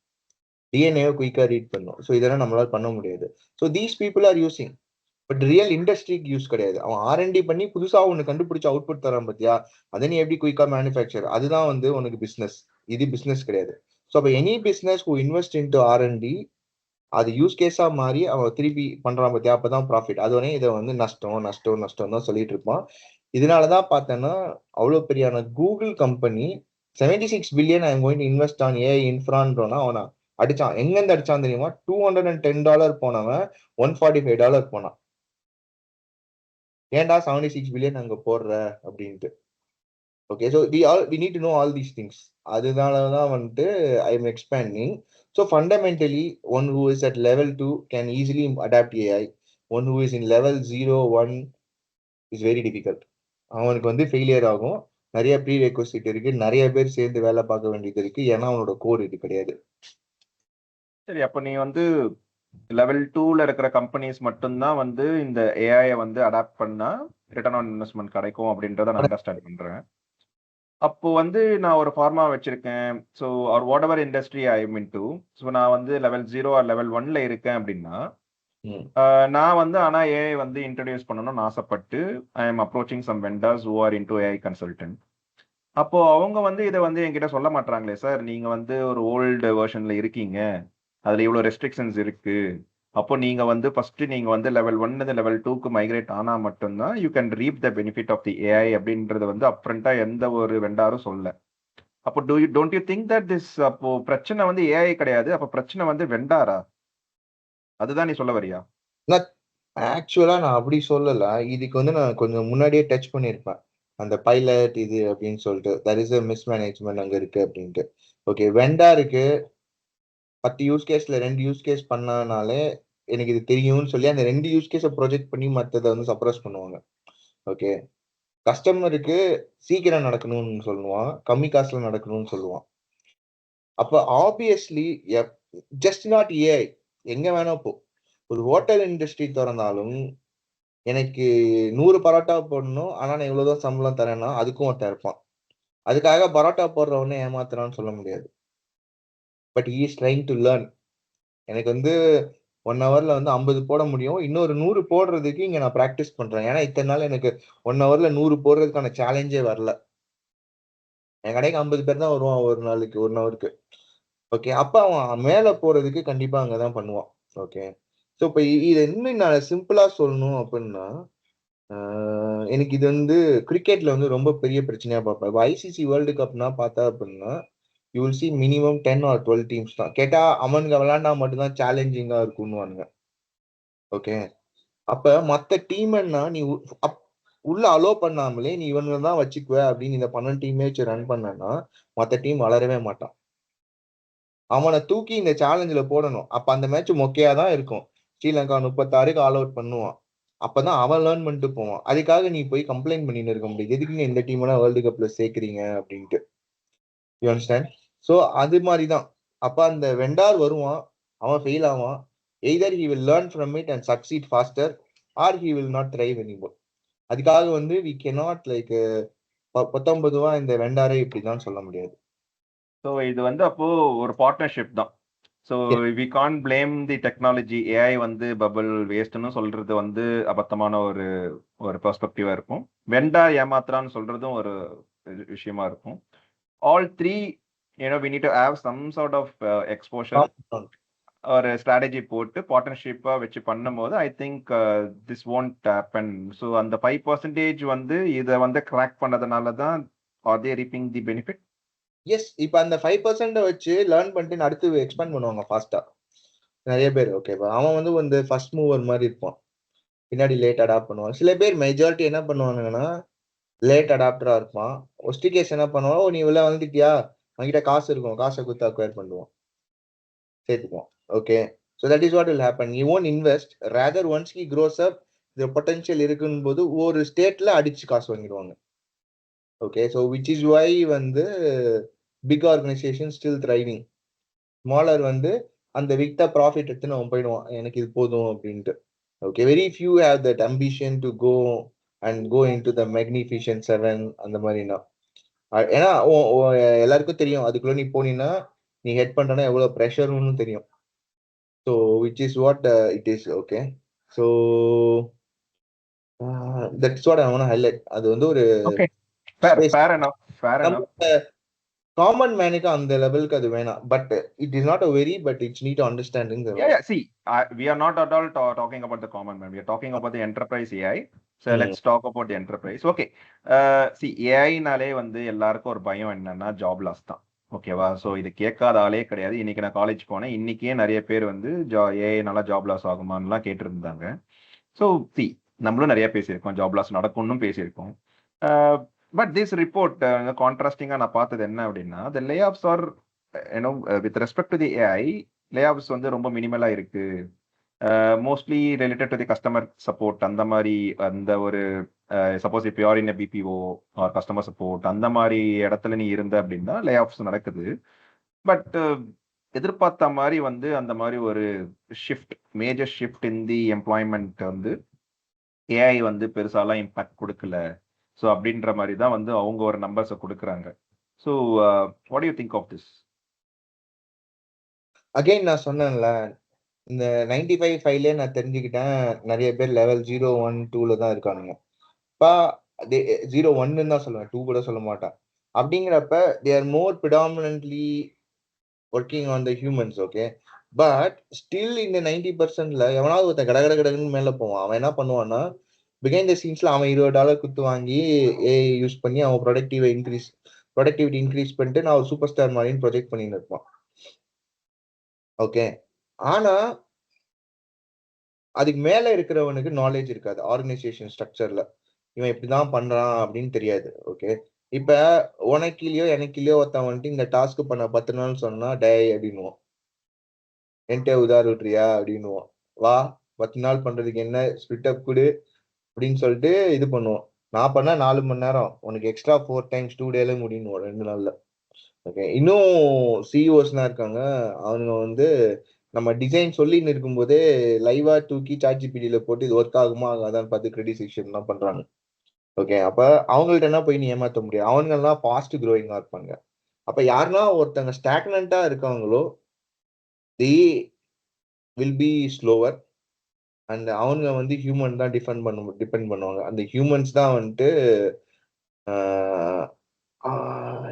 டிஎன்ஏவை குயிக்காக ரீட் பண்ணும். ஸோ இதெல்லாம் நம்மளால பண்ண முடியாது. So these people are using. But real இண்டஸ்ட்ரிக்கு யூஸ் கிடையாது. அவன் ஆர்என்டி பண்ணி புதுசா ஒன்று கண்டுபிடிச்சு அவுட்புட் தரான் பார்த்தியா, அதை நீ எப்படி குயிக்கா மேனுஃபேக்சர், அதுதான் வந்து உனக்கு பிசினஸ். இது பிசினஸ் கிடையாது. ஸோ அப்போ any business who invest in to R&D அது யூஸ் கேஸா மாறி அவன் திருப்பி பண்றான் பார்த்தியா, அப்பதான் ப்ராஃபிட். அதுவனே இதை வந்து நஷ்டம் நஷ்டம் நஷ்டம் தான் சொல்லிட்டு இருப்பான். இதனாலதான் பார்த்தேன்னா அவ்வளோ பெரியான Google company 76 billion I am going to invest on AI இன்ஃப்ரான்றோன்னா அவனா அடிச்சான். எங்கிருந்து அடிச்சான் தெரியுமா? $210 போனவன் $145 போனான். ஏன்டா 76 பில்லியன் அங்க போடுற அப்படின்ட்டு. Okay, so we need to know all these things. அதனாலதான் வந்துட்டு I am expanding. So fundamentally one who is at level 2 can easily adopt AI. One who is in level 0, 1 is very difficult. அவனுக்கு வந்து failure ஆகும். நிறைய pre requisite இருக்கு, நிறைய பேர் சேர்ந்து வேலை பார்க்க வேண்டியது இருக்கு. ஏன்னா அவனோட கோர் இது கிடையாது. சரி, அப்போ நீ வந்து லெவல் 2ல இருக்கிற கம்பெனிஸ் மட்டும்தான் வந்து இந்த ஏஐ வந்து அடாப்ட் பண்ணா ரிட்டர்ன் ஆன் இன்வெஸ்ட்மெண்ட் கிடைக்கும் அப்படின்றத நான் அண்டர்ஸ்டாண்ட் பண்றேன். அப்போ வந்து நான் ஒரு ஃபார்மா வச்சிருக்கேன். So or whatever industry I am into. So நான் வந்து லெவல் 0 ஆர் லெவல் 1ல இருக்கேன் அப்படின்னா நான் வந்து ஆனா ஏஐ வந்து இன்ட்ரடியூஸ் பண்ணணும்னு ஆசைப்பட்டு I am approaching some vendors who are into AI consultant. அப்போ அவங்க வந்து இதை வந்து என்கிட்ட சொல்ல மாட்டாங்களே, சார் நீங்க வந்து ஒரு ஓல்டு வெர்ஷன்ல இருக்கீங்க, அதுல இவ்வளவு ரெஸ்ட்ரிக்ஷன்ஸ் இருக்கு. அப்போ நீங்க வந்து ஃபர்ஸ்ட் நீங்க வந்து லெவல் 1 லெவல் 2க்கு மைக்ரேட் ஆனா மட்டும்தான் you can reap the benefit of the AI அப்படின்றது வந்து அப்ரண்டா எந்த ஒரு வெண்டாரும் சொல்ல. அப்போ don't you think that this அப்போ பிரச்சனை வந்து ஏஐ கிடையாது, அப்போ பிரச்சனை வந்து வெண்டாரா? அதுதான் நீ சொல்ல வரியா? ஆக்சுவலா நான் அப்படி சொல்லல. இதுக்கு வந்து நான் கொஞ்சம் முன்னாடியே டச் பண்ணியிருப்பேன். அந்த பைலட் இது அப்படின்னு சொல்லிட்டு தட் இஸ் மிஸ்மேனேஜ்மெண்ட் அங்க இருக்கு அப்படின்ட்டு. ஓகே, வெண்டாருக்கு 10 யூஸ் கேஸ்ல 2 யூஸ் கேஸ் பண்ணனாலே எனக்கு இது தெரியும்னு சொல்லி அந்த 2 யூஸ் கேஸை ப்ரொஜெக்ட் பண்ணி மற்றதை வந்து சப்ரஸ் பண்ணுவாங்க. ஓகே, கஸ்டமருக்கு சீக்கிரம் நடக்கணும்னு சொல்லுவான், கம்மி காசுல நடக்கணும்னு சொல்லுவான். அப்ப ஆப்வியஸ்லி ஜஸ்ட் நாட் ஏஐ, எங்க வேணா போ, ஒரு ஹோட்டல் இண்டஸ்ட்ரி திறந்தாலும் எனக்கு 100 பரோட்டா போடணும், ஆனா நான் இவ்வளவுதான் சம்பளம் தரேன்னா அதுக்கும் ஒருத்தன் இருப்பான். அதுக்காக பரோட்டா போடுறவனே ஏமாத்துறான்னு சொல்ல முடியாது. But he is trying to learn. எனக்கு வந்து 1 ஹவர்ல வந்து 50 போட முடியும், இன்னொரு 100 போடுறதுக்கு இங்க நான் பிராக்டிஸ் பண்றேன். ஏன்னா இத்தனை நாள் எனக்கு 1 ஹவர்ல 100 போடுறதுக்கான சேலஞ்சே வரல. என் கடைக்கு 50 பேர் தான் வருவான் ஒரு நாளைக்கு 1 ஹவருக்கு. ஓகே, அப்ப அவன் மேல போறதுக்கு கண்டிப்பா அங்கதான் பண்ணுவான். ஓகே, ஸோ இப்ப இது இன்னும் நான் சிம்பிளா சொல்லணும் அப்படின்னா எனக்கு இது வந்து கிரிக்கெட்ல வந்து ரொம்ப பெரிய பிரச்சனையா பார்ப்பேன். இப்போ ஐசிசி வேர்ல்டு கப்னா பார்த்தா அப்படின்னா you will see minimum 10 or 12 teams தான். கேட்டா அவனுங்க விளையாண்டா மட்டும்தான் சேலஞ்சிங்கா இருக்கும்னுவானுங்க. ஓகே, அப்ப மத்த டீம்னா நீ உள்ள அலோ பண்ணாமலே நீ இவங்க தான் வச்சுக்குவ அப்படின்னு இந்த 12 டீமே வச்சு ரன் பண்ணனா மத்த டீம் வளரவே மாட்டான். அவனை தூக்கி இந்த சேலஞ்சில போடணும். அப்ப அந்த மேட்ச் மொக்கையா தான் இருக்கும். ஸ்ரீலங்கா 36க்கு ஆல் அவுட் பண்ணுவான். அப்பதான் அவன் லேர்ன் பண்ணிட்டு போவான். அதுக்காக நீ போய் கம்ப்ளைண்ட் பண்ணிட்டு இருக்க முடியாது, எதுக்கு நீ இந்த டீம் எல்லாம் வேர்ல்டு கப்ல சேர்க்கிறீங்க அப்படின்ட்டு. You understand? ஸோ அது மாதிரிதான். அப்ப அந்த வெண்டார் வருவான், அவன் ஃபெயில் ஆவான். Either he will learn from it and succeed faster or he will not thrive anymore. அதுக்காக வந்து வி கேனாட் லைக் 19 இந்த வெண்டாரே இப்படிதான் சொல்ல முடியாது. ஸோ இது வந்து அப்போ ஒரு பார்ட்னர்ஷிப் தான். So we can blame the technology. AI வந்து பபிள் வேஸ்ட்னு சொல்றது வந்து அபத்தமான ஒரு ஒரு பெர்ஸ்பெக்டிவா இருக்கும். வெண்டார் ஏமாத்துறான்னு சொல்றதும் ஒரு விஷயமா இருக்கும். All three, we need to have some sort of exposure. ஒரு ஸ்ட்ராட்டஜி போட்டு பார்ட்னர்ஷிப்பாக வச்சு பண்ணும்போது I think this won't happen. So அந்த 5% வந்து இதை வந்து கிராக் பண்ணதுனால தான் or they reaping the benefit. Yes, இப்போ அந்த 5% வச்சு லேர்ன் பண்ணிட்டு அடுத்து எக்ஸ்பேண்ட் பண்ணுவாங்க ஃபாஸ்டா நிறைய பேர். ஓகேவா, அவன் வந்து வந்து ஃபர்ஸ்ட் மூவர் மாதிரி இருப்பான், பின்னாடி லேட் அடாப்ட் பண்ணுவான். சில பேர் மெஜாரிட்டி என்ன பண்ணுவானுங்கன்னா லேட் அடாப்டரா இருப்பான். ஒஸ்ட் கேஸ் என்ன பண்ணுவான், "ஓ, நீ உள்ள வந்துட்டியா, அவன்கிட்ட காசு இருக்கும், காசை கொடுத்து அக்வயர் பண்ணுவான், சேர்த்துக்குவான்." Okay, so that is what will happen. You won't invest, rather once he grows up, இந்த பொட்டன்ஷியல் இருக்குன்னு போது ஒரு ஸ்டேட்ல அடிச்சு காசு வாங்கிடுவாங்க. Okay, so which is why வந்து big organisation still thriving. Smaller வந்து அந்த விக்த ப்ராஃபிட் எடுத்துன்னு அவன் போயிடுவான், எனக்கு இது போதும் அப்படின்ட்டு. Okay, very few have that ambition to go and go in to the magnification 7 அந்த மாதிரினா. ஏன்னா எல்லாருக்கும் தெரியும், அதுக்குள்ள நீ போனீங்கன்னா நீ ஹெட் பண்றனா எவ்வளவு ப்ரெஷர்னு தெரியும். So which is what it is. Okay, so that's what I want to highlight. அது வந்து ஒரு okay, fair enough, fair enough. Common மேனுக்கு அந்த லெவலுக்கு அது வேணாம். But it is not a very, but it's need to understanding. Yeah, see, we are not at all talking about the common man. We are talking about the enterprise AI. So let's talk about the enterprise. Okay. See, AI-னாலே வந்து எல்லாருக்கும் ஒரு பயம் என்னன்னா job loss தான். ஓகேவா? So இது கேட்காத ஆளே கிடையாது. இன்னைக்கு நான் காலேஜ் போனேன், இன்னைக்கே நிறைய பேர் வந்து ஏஐனால ஜாப் லாஸ் ஆகுமான்லாம் கேட்டிருந்தாங்க. ஸோ சி, நம்மளும் நிறைய பேசியிருக்கோம், ஜாப் லாஸ் நடக்கும்னு பேசியிருக்கோம். பட் திஸ் ரிப்போர்ட் கான்ட்ராஸ்டிங்காக நான் பார்த்தது என்ன அப்படின்னா, the layoffs are with respect to the AI, layoffs வந்து ரொம்ப மினிமலாக இருக்கு. Mostly related to the customer support, அந்த மாதிரி அந்த ஒரு சப்போஸ் இப்போ யார் in BPO or customer support அந்த மாதிரி இடத்துல நீ இருந்த அப்படின்னா லே ஆஃப்ஸ் நடக்குது. பட் எதிர்பார்த்த மாதிரி வந்து அந்த மாதிரி ஒரு shift, major shift in the employment வந்து ஏஐ வந்து பெருசாலாம் இம்பாக்ட் கொடுக்கல. ஸோ அப்படின்ற மாதிரி தான் வந்து அவங்க ஒரு நம்பர்ஸை கொடுக்குறாங்க. So what you think of this? Again நான் சொன்னேன்ல, இந்த 95 நான் தெரிஞ்சுக்கிட்டேன் நிறைய பேர் லெவல் 0, 1, 2ல தான் இருக்கானுங்க. இப்போ 0, 1 தான் சொல்லுவேன், 2 கூட சொல்ல மாட்டேன். அப்படிங்கிறப்ப they are more predominantly working on the humans. Okay, but still இந்த 90%ல எவனாவது ஒருத்தன் கடகடன்னு மேல போவான். அவன் என்ன பண்ணுவான்னா, பிஹைண்ட் த சீன்ஸ்ல அவன் $20 குத்து வாங்கி ஏஐ யூஸ் பண்ணி அவன் ப்ரொடக்டிவிட்டி இன்க்ரீஸ் பண்ணிட்டு நான் ஒரு சூப்பர் ஸ்டார் மாதிரின்னு ப்ரொஜெக்ட் பண்ணிட்டு இருப்பான். ஓகே, ஆனா அதுக்கு மேல இருக்கிறவனுக்கு நாலேஜ் இருக்காது, ஆர்கனைசேஷன் ஸ்ட்ரக்சர்ல இவன் இப்படிதான் பண்றான் அப்படின்னு தெரியாது. ஓகே, இப்ப உனக்கிலயோ எனக்கிலயோ ஒருத்தன் வந்துட்டு இந்த டாஸ்க் பண்ண 10 நாள் சொன்னா டே அப்படின்னுவோம், என்கிட்ட உதார விட்டுறியா அப்படின்னுவோம். வா, 10 நாள் பண்றதுக்கு என்ன ஸ்பிட் அப் கொடு அப்படின்னு சொல்லிட்டு இது பண்ணுவோம். நான் பண்ணா 4 மணி நேரம், உனக்கு எக்ஸ்ட்ரா 4 டைம்ஸ் 2 டேல முடியும் 2 நாள்ல. ஓகே, இன்னும் சிஇஓஸ்லாம் இருக்காங்க, அவங்க வந்து நம்ம டிசைன் சொல்லின்னு இருக்கும்போதே லைவா தூக்கி சாட்ஜிபிடியில போட்டு இது ஒர்க் ஆகுமா ஆகாதான்னு பார்த்து கிரிட்டிசேஷன் தான் பண்றாங்க. ஓகே, அப்ப அவங்கள்ட்ட என்ன போய் நீ ஏமாத்த முடியாது, அவங்க எல்லாம் ஃபாஸ்ட் க்ரோயிங்கா இருப்பாங்க. அப்ப யாருன்னா ஒருத்தங்க ஸ்டாக்னண்டா இருக்காங்களோ they will be slower. And அவங்க வந்து ஹியூமன் தான் டிபெண்ட் பண்ணுவாங்க. அந்த ஹியூமன்ஸ் தான் வந்துட்டு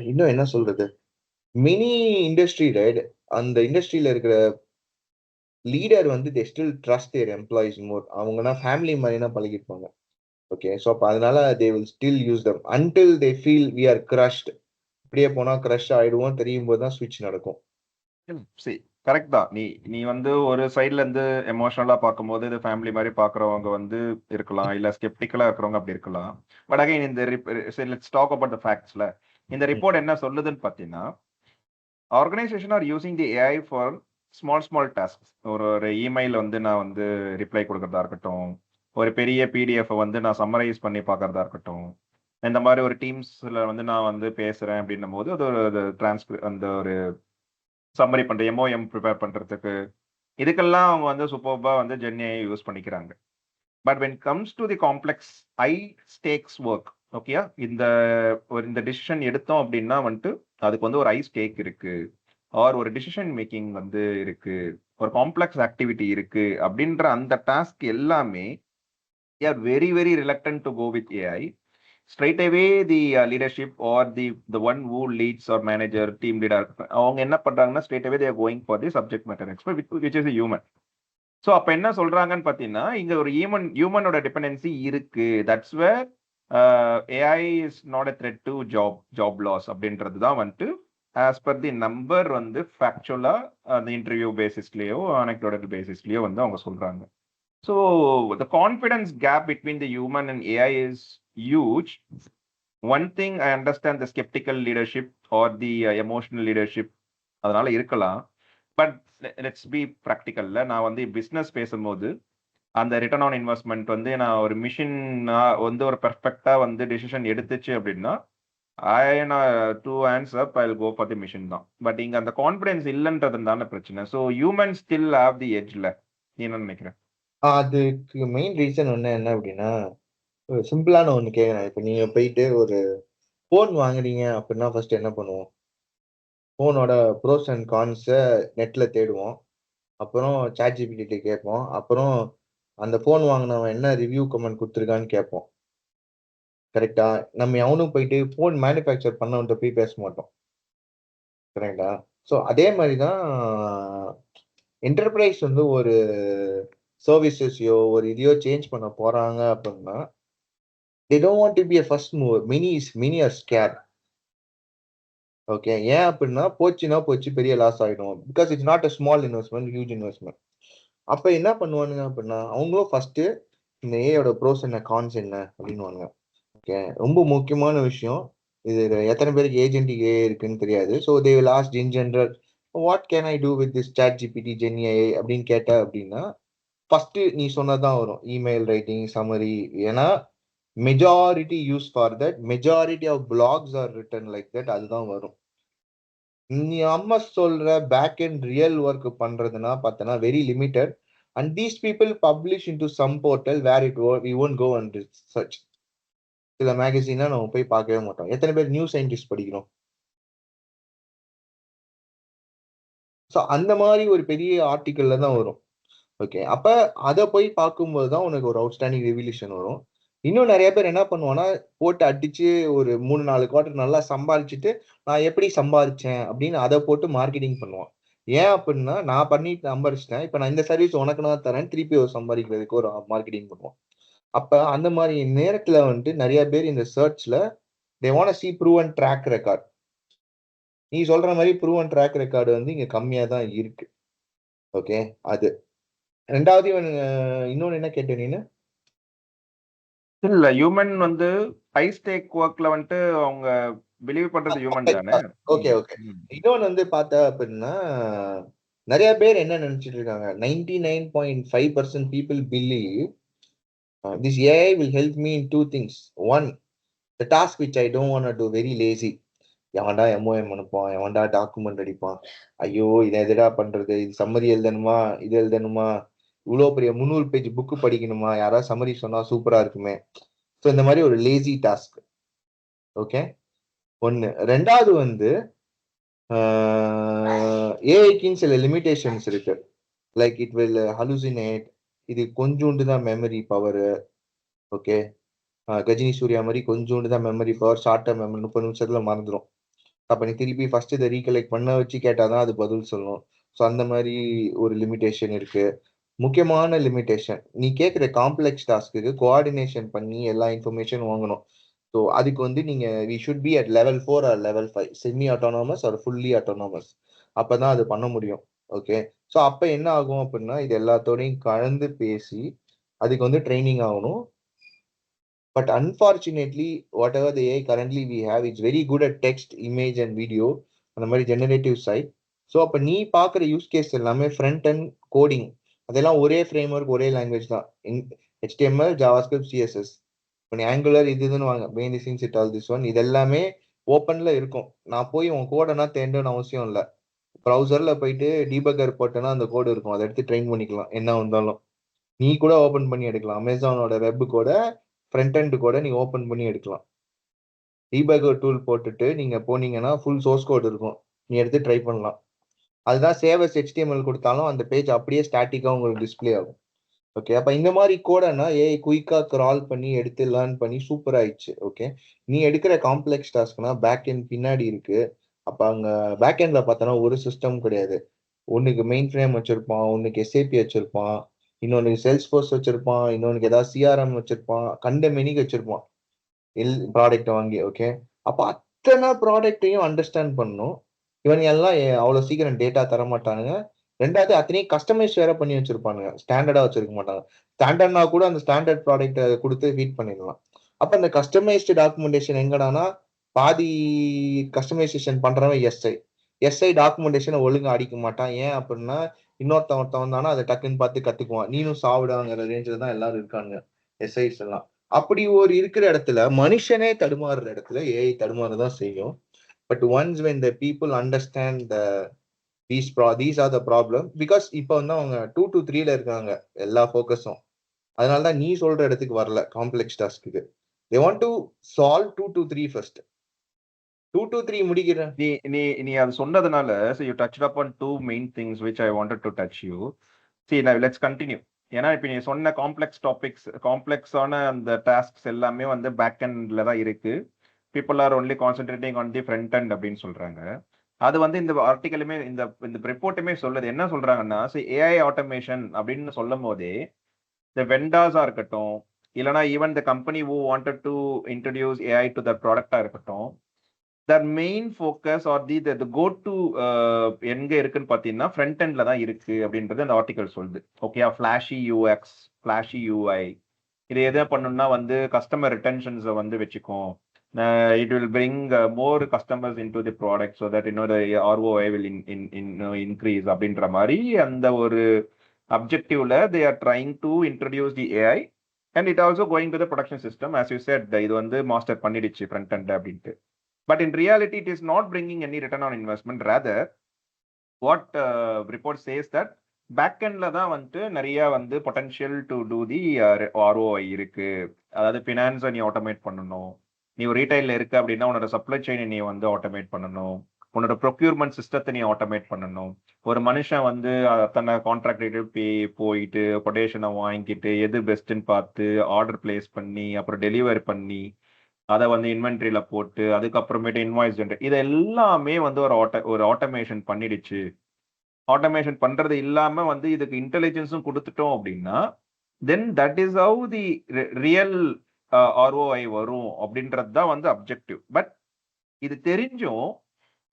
இன்னும் என்ன சொல்றது, மினி இண்டஸ்ட்ரி ரைட். அந்த இண்டஸ்ட்ரியில இருக்கிற லீடர் வந்து they still trust their employees more. அவங்கன்னா ஃபேமிலி மாதிரினா பழகிருப்பாங்க. ஓகே, ஸோ அப்போ அதனால they will still use them until they feel we are crushed. இப்படியே போனா கிரஷ் ஆயிடுவோம் தெரியும் போது தான் ஸ்விட்ச் நடக்கும். சரி, கரெக்ட் தான். நீ நீ வந்து ஒரு சைட்ல இருந்து எமோஷனலா பார்க்கும்போது இது ஃபேமிலி மாதிரி பார்க்குறவங்க வந்து இருக்கலாம், இல்ல ஸ்கெப்டிக்கலா இருக்கிறவங்க அப்படி இருக்கலாம். பட் அகைன் இந்த லெட்ஸ் டாக் அபவுட் த ஃபேக்ட்ஸ்ல. இந்த ரிப்போர்ட் என்ன சொல்லுதுன்னு பார்த்தீங்கன்னா, organisation are using the AI for small task. ஒரு இமெயில் வந்து நான் வந்து ரிப்ளை கொடுக்கறதா இருக்கட்டும், ஒரு பெரிய பிடிஎஃப் வந்து நான் சம்மரைஸ் பண்ணி பார்க்கறதா இருக்கட்டும், இந்த மாதிரி ஒரு டீம்ஸ்ல வந்து நான் வந்து பேசுறேன் அப்படின்னும் போது அது ஒரு அந்த ஒரு சம்மரி பண்ற எம்ஓஎம் ப்ரிப்பேர் பண்றதுக்கு, இதுக்கெல்லாம் அவங்க வந்து சூப்பர்பா வந்து ஜென்ஏஐ யூஸ் பண்ணிக்கிறாங்க. But when comes to the complex high steaks work, ஓகேயா, இந்த டிசிஷன் எடுத்தோம் அப்படின்னா வந்துட்டு அதுக்கு வந்து ஒரு ஹை ஸ்டேக் இருக்கு, ஆர் ஒரு டிசிஷன் மேக்கிங் வந்து இருக்கு, ஒரு காம்ப்ளெக்ஸ் ஆக்டிவிட்டி இருக்கு அப்படின்ற அந்த டாஸ்க் எல்லாமே or very very reluctant to go with AI. straight away the leadership or the one who leads or manager team leader அவங்க என்ன பண்றாங்கன்னா straight away they are going for the subject matter expert which is a human. So அப்ப என்ன சொல்றாங்கன்னு பார்த்தீங்கன்னா இங்க ஒரு ஹியூமனோட டிபெண்டன்சி இருக்கு. That's where AI is not a threat to job loss அப்படின்றது தான் வந்துட்டு ஆஸ் பர் தி நம்பர் வந்து ஃபேக்சுவலா அந்த இன்டர்வியூ பேசிஸ்லயோ அனெக்டோடல் பேசிஸ்லயோ வந்து அவங்க சொல்றாங்க. So the confidence gap between the human and AI is huge. One thing I understand the skeptical leadership or the emotional leadership அதனால இருக்கலாம். பட் லெட்ஸ் பி ப்ராக்டிக்கல்ல நான் வந்து பிஸ்னஸ் பேசும்போது அந்த ரிட்டர்ன் ஆன் இன்வெஸ்ட்மெண்ட் வந்து நான் ஒரு மிஷின் வந்து ஒரு பெர்ஃபெக்டா வந்து டிசிஷன் எடுத்துச்சு அப்படின்னா two hands up I will go for the machine தான். பட் இங்க அந்த கான்ஃபிடன்ஸ் இல்லைன்றதுனால பிரச்சனை. So human still have the எட்ஜ்ல. நீ என்ன நினைக்கிறேன்? அதுக்கு மெயின் ரீசன் ஒன்று என்ன அப்படின்னா, சிம்பிளான ஒன்று கேட்குறேன். இப்போ நீங்க போயிட்டு ஒரு ஃபோன் வாங்குறீங்க அப்படின்னா ஃபர்ஸ்ட் என்ன பண்ணுவோம்? ஃபோனோட ப்ரோஸ் அண்ட் கான்ஸை நெட்ல தேடுவோம். அப்புறம் சாட் ஜிபிடி கேட்போம். அப்புறம் அந்த ஃபோன் வாங்கினவன் என்ன ரிவ்யூ கமெண்ட் கொடுத்துருக்கான்னு கேட்போம். கரெக்டா? நம்ம எவனும் போயிட்டு ஃபோன் மேனுஃபேக்சர் பண்ணவன்ட்ட போய் பேச மாட்டோம். கரெக்டா? ஸோ அதே மாதிரி தான் என்டர்பிரைஸ் வந்து ஒரு சர்வீசஸையோ ஒரு இதையோ சேஞ்ச் பண்ண போறாங்க அப்படின்னா they don't want to be a first mover. Many are scared. Okay, ஏன் அப்படின்னா போச்சுன்னா போச்சு, பெரிய லாஸ் ஆகிடும். Because it's not a small investment, huge investment. அப்போ என்ன பண்ணுவானுங்க அப்படின்னா அவங்களும் ஃபர்ஸ்ட் இந்த ஏயோட ப்ரோஸ் என்ன கான்ஸ் என்ன அப்படின்னுவாங்க. ஓகே, ரொம்ப முக்கியமான விஷயம் இது. எத்தனை பேருக்கு ஏஜென்டிக் ஏ இருக்குன்னு தெரியாது. So they will ask in general what can I do with this ChatGPT gen AI அப்படின்னு கேட்டா அப்படின்னா ஃபர்ஸ்ட் நீ சொன்னதான் வரும், இமெயில் ரைட்டிங், சம்மரி. ஏன்னா majority use for that, majority of blogs are written like that, அதுதான் வரும். நீ அம்மா சொல்ற பேக் அண்ட் ரியல் ஒர்க் பண்றதுன்னா பார்த்தனா very limited. And these people publish in to some portal where we won't go and search. சில மேகசினா நம்ம போய் பார்க்கவே மாட்டோம். எத்தனை பேர் நியூஸ் சயின்டிஸ்ட் படிக்கிறோம்? ஸோ அந்த மாதிரி ஒரு பெரிய ஆர்டிக்கல்ல தான் வரும். ஓகே, அப்ப அதை போய் பார்க்கும்போது தான் உனக்கு ஒரு அவுட்ஸ்டாண்டிங் ரெவல்யூஷன் வரும். இன்னும் நிறைய பேர் என்ன பண்ணுவான்னா போட்டு அடிச்சு ஒரு 3-4 குவார்டர் நல்லா சம்பாதிச்சுட்டு நான் எப்படி சம்பாதிச்சேன் அப்படின்னு அதை போட்டு மார்க்கெட்டிங் பண்ணுவான். ஏன் அப்படின்னா நான் பண்ணிட்டு சம்பாதிச்சிட்டேன், இப்போ நான் இந்த சர்வீஸ் உனக்கு நான் தரேன், திருப்பி ஒரு சம்பாதிக்கிறதுக்கு ஒரு மார்க்கெட்டிங் பண்ணுவோம். அப்ப அந்த மாதிரி நேரத்துல வந்துட்டு நிறைய பேர் இந்த சர்ச்ல they want to see proven track record. நீ சொல்ற மாதிரி proven track record வந்து இங்க கம்மியா தான் இருக்கு. ஓகே, அது ரெண்டாவது. இன்னொன்னு என்ன கேட்ட நீனு? இல்ல ஹியூமன் வந்து ஹை ஸ்டேக் ஒர்க்ல வந்துட்டு அவங்க பிலீவ் பண்றது ஹியூமன் தானே. Okay okay. இன்னொன்னு வந்து பார்த்தா அப்படின்னா நிறைய பேர் என்ன நினைச்சிட்டு இருக்காங்க, 99.5% people believe this AI will help me in two things. One, the task which I don't want to do, very lazy. எவன்டா எம்ஓஎம் அனுப்பான், எவன்டா டாக்குமெண்ட் அடிப்பான், ஐயோ இதை எதுடா பண்றது, இது சம்மரி எழுதணுமா, இது எழுதணுமா, இவ்வளோ பெரிய 300 பேஜ் புக்கு படிக்கணுமா, யாராவது சம்மரி சொன்னா சூப்பரா இருக்குமே. ஸோ இந்த மாதிரி ஒரு லேசி டாஸ்க். ஓகே, ஒன்று. ரெண்டாவது வந்து ஏஐக்குன்னு சில லிமிடேஷன்ஸ் இருக்கு. லைக் இட் வில் ஹலுசினேட், இது கொஞ்சோண்டு தான் memory power. Okay, Ghajini Suriya மாதிரி கொஞ்சோண்டு தான் memory power, short term memory 30 நிமிஷத்துல மறந்துடும். அப்ப நீ திருப்பி ஃபர்ஸ்ட் இதை ரீகலெக்ட் பண்ண வச்சு கேட்டாதான் அது பதில் சொல்லணும். ஸோ அந்த மாதிரி ஒரு லிமிடேஷன் இருக்கு. முக்கியமான லிமிடேஷன், நீ கேட்குற காம்ப்ளெக்ஸ் டாஸ்க்கு கோஆர்டினேஷன் பண்ணி எல்லா இன்ஃபர்மேஷன் வாங்கணும். ஸோ அதுக்கு வந்து நீங்க we should be at level 4 or level 5, semi autonomous or fully autonomous. அப்பதான் அது பண்ண முடியும். ஓகே, ஸோ அப்ப என்ன ஆகும் அப்படின்னா இது எல்லாத்தோடையும் கலந்து பேசி அதுக்கு வந்து ட்ரைனிங் ஆகணும். But unfortunately, whatever the AI currently we have, it's very good at text, image and video, அந்த மாதிரி ஜெனரேட்டிவ் சைட். ஸோ அப்போ நீ பார்க்குற யூஸ் கேஸ் எல்லாமே ஃப்ரண்ட் அண்ட் கோடிங், அதெல்லாம் ஒரே ஃப்ரேம் ஒர்க், ஒரே லாங்குவேஜ் தான். HTML, JavaScript, CSS. இப்போ நீ ஆங்குலர் இதுன்னு வாங்க, behind the scenes it all this one, இது எல்லாமே ஓப்பன்ல இருக்கும். நான் போய் உன் கோடனா தேண்டன்னு அவசியம் இல்லை. ப்ரௌசர்ல போயிட்டு டீபக்கர் போட்டேன்னா அந்த கோடு இருக்கும், அதை எடுத்து ட்ரெயின் பண்ணிக்கலாம். என்ன வந்தாலும் நீ கூட ஓப்பன் பண்ணி எடுக்கலாம். அமேசானோட வெப் கூட ஃப்ரண்ட் எண்ட் கூட நீ ஓப்பன் பண்ணி எடுக்கலாம். டீபக்கர் டூல் போட்டுட்டு நீங்க போனீங்கன்னா ஃபுல் சோர்ஸ் கோட் இருக்கும், நீ எடுத்து ட்ரை பண்ணலாம். அதுதான் சேவஸ் HTML கொடுத்தாலும் அந்த பேஜ் அப்படியே ஸ்டாட்டிக்கா உங்களுக்கு டிஸ்பிளே ஆகும். ஓகே. அப்ப இந்த மாதிரி கோடனா ஏஐ குயிக்கா கிரால் பண்ணி எடுத்து லேர்ன் பண்ணி சூப்பர் ஆயிடுச்சு. ஓகே. நீ எடுக்கிற காம்ப்ளெக்ஸ் டாஸ்க்னா பேக் எண்ட் பின்னாடி இருக்கு. அப்ப அங்க பேக் எண்ட்ல பார்த்தோன்னா ஒரு சிஸ்டம் கிடையாது. ஒண்ணுக்கு மெயின் ஃப்ரேம் வச்சிருப்பான், ஒண்ணுக்கு எஸ்ஏபி வச்சிருப்பான், இன்னொன்னு சேல்ஸ் ஃபோர்ஸ் வச்சிருப்பான், இன்னொன்னுக்கு ஏதாவது சிஆர்எம் வச்சிருப்பான், கண்ட மெனிக்கு வச்சிருப்பான் ப்ராடக்ட் வாங்கி. ஓகே. அப்ப அத்தனை ப்ராடக்ட்டையும் அண்டர்ஸ்டாண்ட் பண்ணும். இவன் எல்லாம் அவ்வளவு சீக்கிரம் டேட்டா தர மாட்டானுங்க. ரெண்டாவது அத்தனையும் கஸ்டமைஸ் வேற பண்ணி வச்சிருப்பானுங்க, ஸ்டாண்டர்டா வச்சிருக்க மாட்டாங்க. ஸ்டாண்டர்ட்னா கூட அந்த ஸ்டாண்டர்ட் ப்ராடக்ட் கொடுத்து ஃபீட் பண்ணிடலாம். அப்ப அந்த கஸ்டமைஸ்டு டாக்குமெண்டேஷன் எங்கடானா பாதி கஸ்டமைசேஷன் பண்றவன் எஸ்ஐ டாக்குமெண்டேஷனை ஒழுங்கா அடிக்க மாட்டான். ஏன் அப்படின்னா ஒருத்தன் வந்தானா அதை டக்குன்னு பார்த்து கத்துக்குவான். நீனும் சாவிடாங்கிற ரேஞ்சில தான் எல்லாரும் இருக்காங்க எஸ்ஐஸ் எல்லாம். அப்படி ஒரு இருக்கிற இடத்துல மனுஷனே தடுமாறுற இடத்துல ஏஐ தடுமாறதான் செய்யும். But once when the people understand these are the problem, because இப்போ வந்து அவங்க 2 to 3ல இருக்காங்க எல்லா ஃபோக்கஸும். அதனாலதான் நீ சொல்ற இடத்துக்கு வரல complex task. they want to solve 2 to 3 first. 2 to 3 முடிக்கிற நீ நீ நீ அது சொன்னதுனால you touch up on two main things which I wanted to touch you. Let's continue. ஏன்னா இப்போ நீ சொன்ன காம்ப்ளெக்ஸான அந்த டாஸ்க்ஸ் எல்லாமே வந்து பேக் எண்ட்ல தான் இருக்கு. People are only concentrating on the front end அப்படின்னு சொல்றாங்க. அது வந்து இந்த ஆர்டிக்கலுமே இந்த ரிப்போர்ட்டுமே சொல்லுது. என்ன சொல்றாங்கன்னா ஏஐ ஆட்டோமேஷன் அப்படின்னு சொல்லும் போதே இந்த வெண்டாஸா இருக்கட்டும், இல்லைனா even the company who wanted to introduce AI to their ப்ராடக்டா இருக்கட்டும், their main focus are the go to எங்க இருக்குன்னு பார்த்தீங்கன்னா ஃப்ரண்ட் எண்ட்ல தான் இருக்கு அப்படின்றது அந்த ஆர்டிகல் சொல்லுது. Okay, flashy UX, flashy UI, இது எதை பண்ணணும்னா வந்து கஸ்டமர் ரிட்டன்ஷன்ஸை வந்து வச்சுக்கும். It will bring more customers in to the product so that இன்னொரு ஆர்ஓஐ வில் இன்க்ரீஸ் அப்படின்ற மாதிரி அந்த ஒரு அப்ஜெக்டிவ்ல they are trying to introduce the AI and it also going to the production system. As you said, இது வந்து master பண்ணிடுச்சு front end அப்படின்ட்டு. But in reality, it is not bringing any return on investment. Rather, what report says that பேக்எண்ட்ல தான் வந்துட்டு நிறைய வந்து potential to do the ROI இருக்கு. அதாவது ஃபினான்ஸை நீ ஆட்டோமேட் பண்ணணும். நீ ஒரு ரீட்டைலில் இருக்க அப்படின்னா உன்னோட சப்ளை செயினை நீ வந்து ஆட்டோமேட் பண்ணணும். உன்னோட ப்ரொக்யூர்மெண்ட் சிஸ்டத்தை நீ ஆட்டோமேட் பண்ணணும். ஒரு மனுஷன் வந்து தன்னை கான்ட்ராக்ட் போயிட்டு கொட்டேஷனை வாங்கிட்டு எது பெஸ்ட்டுன்னு பார்த்து ஆர்டர் பிளேஸ் பண்ணி அப்புறம் டெலிவரி பண்ணி அதை வந்து இன்வென்ட்ரியில போட்டு அதுக்கப்புறமேட்டு இன்வாய்ஸ் ஜென்ரேட், இது எல்லாமே வந்து ஒரு ஆட்டோமேஷன் பண்ணிடுச்சு. ஆட்டோமேஷன் பண்றது இல்லாம வந்து இதுக்கு இன்டெலிஜென்ஸும் கொடுத்துட்டோம் அப்படின்னா then that is how the real ROI வரும் அப்படின்றது தான் வந்து அப்ஜெக்டிவ். பட் இது தெரிஞ்சும்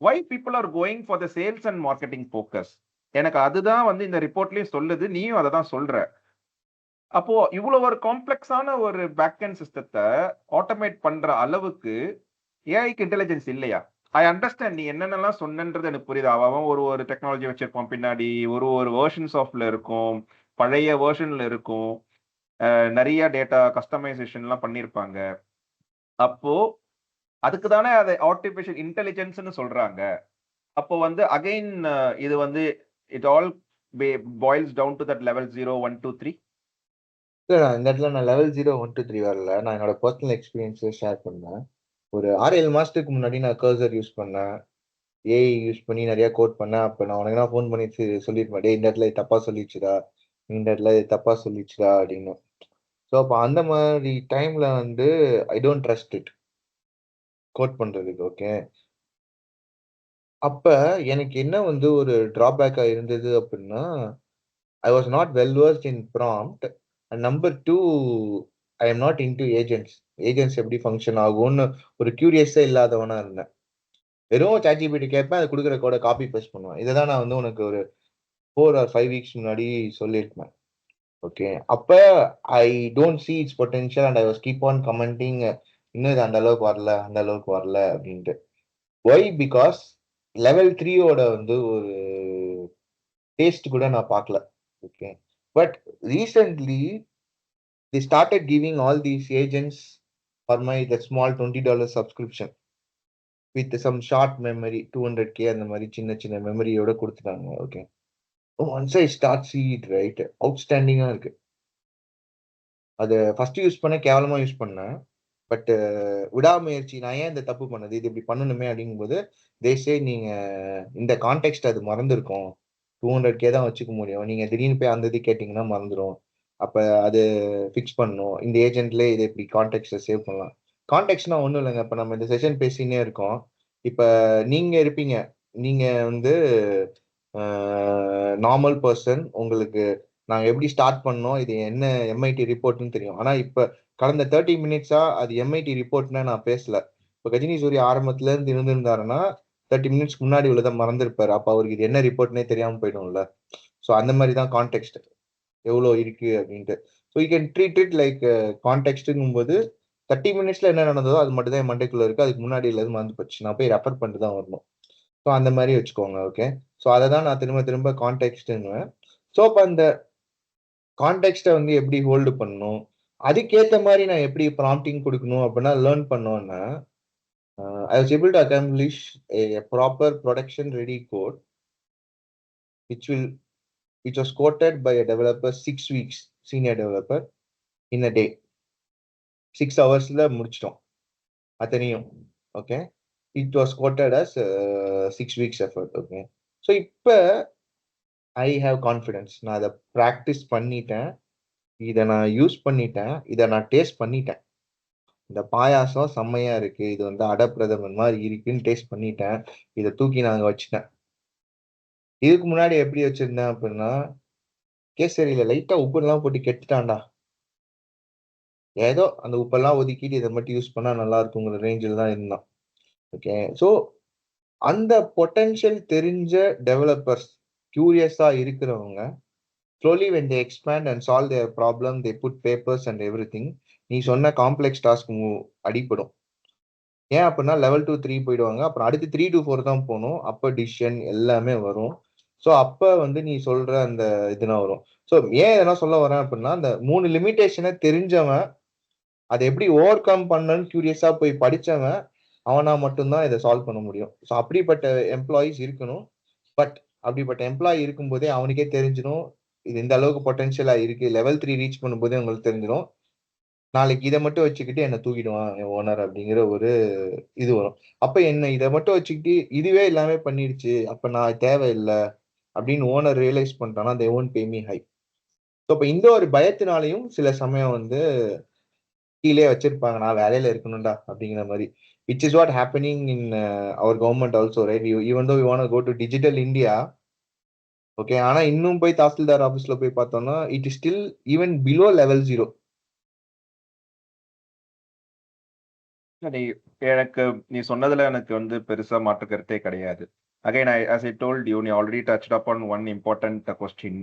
why people are going for the sales and marketing focus, எனக்கு அதுதான் வந்து இந்த ரிப்போர்ட்லயும் சொல்லுது, நீயும் அதை தான் சொல்ற. அப்போ இவ்வளவு ஒரு காம்ப்ளெக்ஸான ஒரு பேக்எண்ட் சிஸ்டத்தை ஆட்டோமேட் பண்ற அளவுக்கு ஏஐக்கு இன்டெலிஜென்ஸ் இல்லையா? ஐ அண்டர்ஸ்டாண்ட் நீ என்னென்னலாம் சொன்னன்றது எனக்கு புரியுது. அவன் ஒரு டெக்னாலஜி வச்சிருப்பான், பின்னாடி ஒரு வேர்ஷன்ஸ் ஆஃப்ல இருக்கும், பழைய வேர்ஷன்ல இருக்கும், நிறைய டேட்டா கஸ்டமைசேஷன்லாம் பண்ணியிருப்பாங்க. அப்போ அதுக்கு தானே அதை ஆர்டிஃபிஷியல் இன்டெலிஜென்ஸ்னு சொல்றாங்க. அப்போ வந்து அகைன் இது வந்து it all boils down to that level 0, 1, 2, 3. இந்த இடத்துல நான் லெவல் 0, 1, 2, 3 வரல. நான் என்னோட பர்சனல் எக்ஸ்பீரியன்ஸை ஷேர் பண்ணேன். ஒரு 6-7 மாசத்துக்கு முன்னாடி நான் கர்சர் யூஸ் பண்ணேன், ஏஐ யூஸ் பண்ணி நிறைய கோட் பண்ணேன். அப்ப நான் உனக்கு நான் ஃபோன் பண்ணி சொல்லிருப்பேன், டே இந்த இடத்துல இது தப்பா சொல்லிச்சுடா, இந்த இடத்துல இது தப்பா சொல்லிச்சுடா அப்படின்னு. ஸோ அப்போ அந்த மாதிரி டைம்ல வந்து I don't trust it code பண்றதுக்கு. ஓகே. அப்ப எனக்கு என்ன வந்து ஒரு டிராபேக்கா இருந்தது அப்படின்னா, I was not well versed in prompt. And number 2, I am not into agents எப்படி ஃபங்க்ஷன் ஆகும்னு ஒரு கியூரியஸே இல்லாதவனா இருந்தேன். வெறும் ChatGPT கேட்பேன், அது கொடுக்குற கோட காப்பி பேஸ்ட் பண்ணுவேன். இதை தான் நான் வந்து உனக்கு ஒரு 4 or 5 வீக்ஸ் முன்னாடி சொல்லியிருப்பேன். ஓகே. அப்ப I don't see it's potential and I was keep on commenting, இன்னும் இது அந்த அளவுக்கு வரல அப்படின்ட்டு. ஒய்? பிகாஸ் லெவல் 3யோட வந்து ஒரு டேஸ்ட் கூட நான் பார்க்கல. Okay. But recently they started giving all these agents for that small $20 subscription with some short memory, 200K அந்த மாதிரி சின்ன மெமரியோட கொடுத்துட்டாங்க. Okay. Once I start see it right, அவுட்ஸ்டாண்டிங்கா இருக்கு. அது ஃபர்ஸ்ட் யூஸ் பண்ண கேவலமா யூஸ் பண்ணேன். பட் விடாமுயற்சி, நான் ஏன் இந்த தப்பு பண்ணது, இது இப்படி பண்ணணுமே அப்படிங்கும்போது தேசே நீங்க இந்த கான்டெக்ட் அது மறந்துருக்கும், 200K தான் வச்சுக்க முடியும், நீங்க திடீர்னு போய் அந்த இது கேட்டீங்கன்னா மறந்துடும், அப்ப அது ஃபிக்ஸ் பண்ணணும். இந்த ஏஜென்ட்லேயே இதை இப்படி கான்டெக்ட்ல சேவ் பண்ணலாம். கான்டெக்ட்னா ஒன்றும் இல்லைங்க. இப்போ நம்ம இந்த செஷன் பேசினே இருக்கோம். இப்போ நீங்க இருப்பீங்க, நீங்க வந்து நார்மல் பர்சன், உங்களுக்கு நாங்க எப்படி ஸ்டார்ட் பண்ணோம், இது என்ன எம்ஐடி ரிப்போர்ட்னு தெரியும். ஆனா இப்ப கடந்த 30 மினிட்ஸா அது எம்ஐடி ரிப்போர்ட்னா நான் பேசல. இப்போ கஜினி சூர்யா ஆரம்பத்துல இருந்து இருந்திருந்தாருன்னா 30 மினிட்ஸ் முன்னாடி உள்ளதை மறந்துருப்பாரு. அப்ப அவருக்கு இது என்ன ரிப்போர்ட்னே தெரியாம போயிடும்ல. ஸோ அந்த மாதிரி தான் கான்டெக்ட் எவ்வளோ இருக்கு அப்படின்ட்டு. So you can treat it like கான்டெக்ட்ங்கும் போது 30 மினிட்ஸ்ல என்ன நடந்ததோ அது மட்டும் தான் என் மண்டைக்குள்ள இருக்கு. அதுக்கு முன்னாடி இல்லாத மறந்து போச்சு. நான் போய் ரெஃபர் பண்ணிட்டு தான் வரணும். ஸோ அந்த மாதிரி வச்சுக்கோங்க. ஓகே. ஸோ அதை தான் நான் திரும்ப திரும்ப கான்டெக்ட்னுவேன். ஸோ அப்போ அந்த கான்டெக்ட்டை வந்து எப்படி ஹோல்டு பண்ணணும், அதுக்கேற்ற மாதிரி நான் எப்படி ப்ராம்ப்டிங் கொடுக்கணும் அப்படின்னா லேர்ன் பண்ணோன்னா I was able to accomplish a proper production ready code which will which was quoted by a developer 6 weeks, senior developer, in a day. 6 ஹவர்ஸ்ல முடிச்சிட்டோம் அத்தனையும். Okay. It was quoted as 6 weeks effort. Okay. So இப்போ I have confidence. நான் அதை practice பண்ணிட்டேன், இதை நான் use பண்ணிட்டேன், இதை நான் டேஸ்ட் பண்ணிட்டேன். இந்த பாயாசம் செம்மையா இருக்கு, இது வந்து அடப்பிரதமன் மாதிரி இருக்குன்னு டேஸ்ட் பண்ணிட்டேன். இதை தூக்கி நாங்க வச்சுட்டேன். இதுக்கு முன்னாடி எப்படி வச்சிருந்தேன் அப்படின்னா, கேசரியில லைட்டா உப்புலாம் போட்டு கெட்டுட்டான்டா, ஏதோ அந்த உப்பெல்லாம் ஒதுக்கிட்டு இதை மட்டும் யூஸ் பண்ணா நல்லா இருக்குங்கிற ரேஞ்சில் தான் இருந்தான். ஓகே. ஸோ அந்த பொட்டன்ஷியல் தெரிஞ்ச டெவலப்பர்ஸ், கியூரியஸா இருக்கிறவங்க, slowly when they expand and solve their problem, they put papers and everything. நீ சொன்ன காம்ப்ளெக்ஸ் டாஸ்க் அடிப்படும். ஏன் அப்படின்னா லெவல் 2 3 போயிடுவாங்க. அப்புறம் அடுத்து 3 to 4 தான் போகணும். அப்போ டிசிஷன் எல்லாமே வரும். ஸோ அப்போ வந்து நீ சொல்ற அந்த இதுதான் வரும். ஸோ ஏன் இதெல்லாம் சொல்ல வரேன் அப்படின்னா, அந்த 3 லிமிட்டேஷனை தெரிஞ்சவன் அதை எப்படி ஓவர் கம் பண்ணணும்னு கியூரியஸா போய் படிச்சவன், அவனா மட்டும்தான் இதை சால்வ் பண்ண முடியும். ஸோ அப்படிப்பட்ட எம்ப்ளாயிஸ் இருக்கணும். பட் அப்படிப்பட்ட எம்ப்ளாயி இருக்கும்போதே அவனுக்கே தெரிஞ்சிடும் இது இந்த அளவுக்கு பொட்டன்ஷியலா இருக்கு. லெவல் 3 ரீச் பண்ணும்போதே உங்களுக்கு தெரிஞ்சிடும், நாளைக்கு இதை மட்டும் வச்சுக்கிட்டு என்னை தூக்கிடுவான் என் ஓனர் அப்படிங்கிற ஒரு இது வரும். அப்ப என்ன இதை மட்டும் வச்சுக்கிட்டு இதுவே எல்லாமே பண்ணிடுச்சு, அப்ப நான் தேவையில்லை அப்படின்னு ஓனர் ரியலைஸ் பண்ணிட்டானா they won't pay me high. So அப்ப இந்த ஒரு பயத்தினாலையும் சில சமயம் வந்து கீழே வச்சிருப்பாங்க, நான் வேலையில இருக்கணும்டா அப்படிங்கிற மாதிரி. which is what happening in our government also, right? Even though we want to go to digital India, okay, ஆனா இன்னும் போய் தாசில்தார் ஆபீஸ்ல போய் பார்த்தோம்னா it is still even below level 0. நீ எனக்கு நீ சொன்னதுல எனக்கு வந்து பெருசா மாற்று கருத்தே கிடையாது. Again, as I told you, you already touched upon one important question.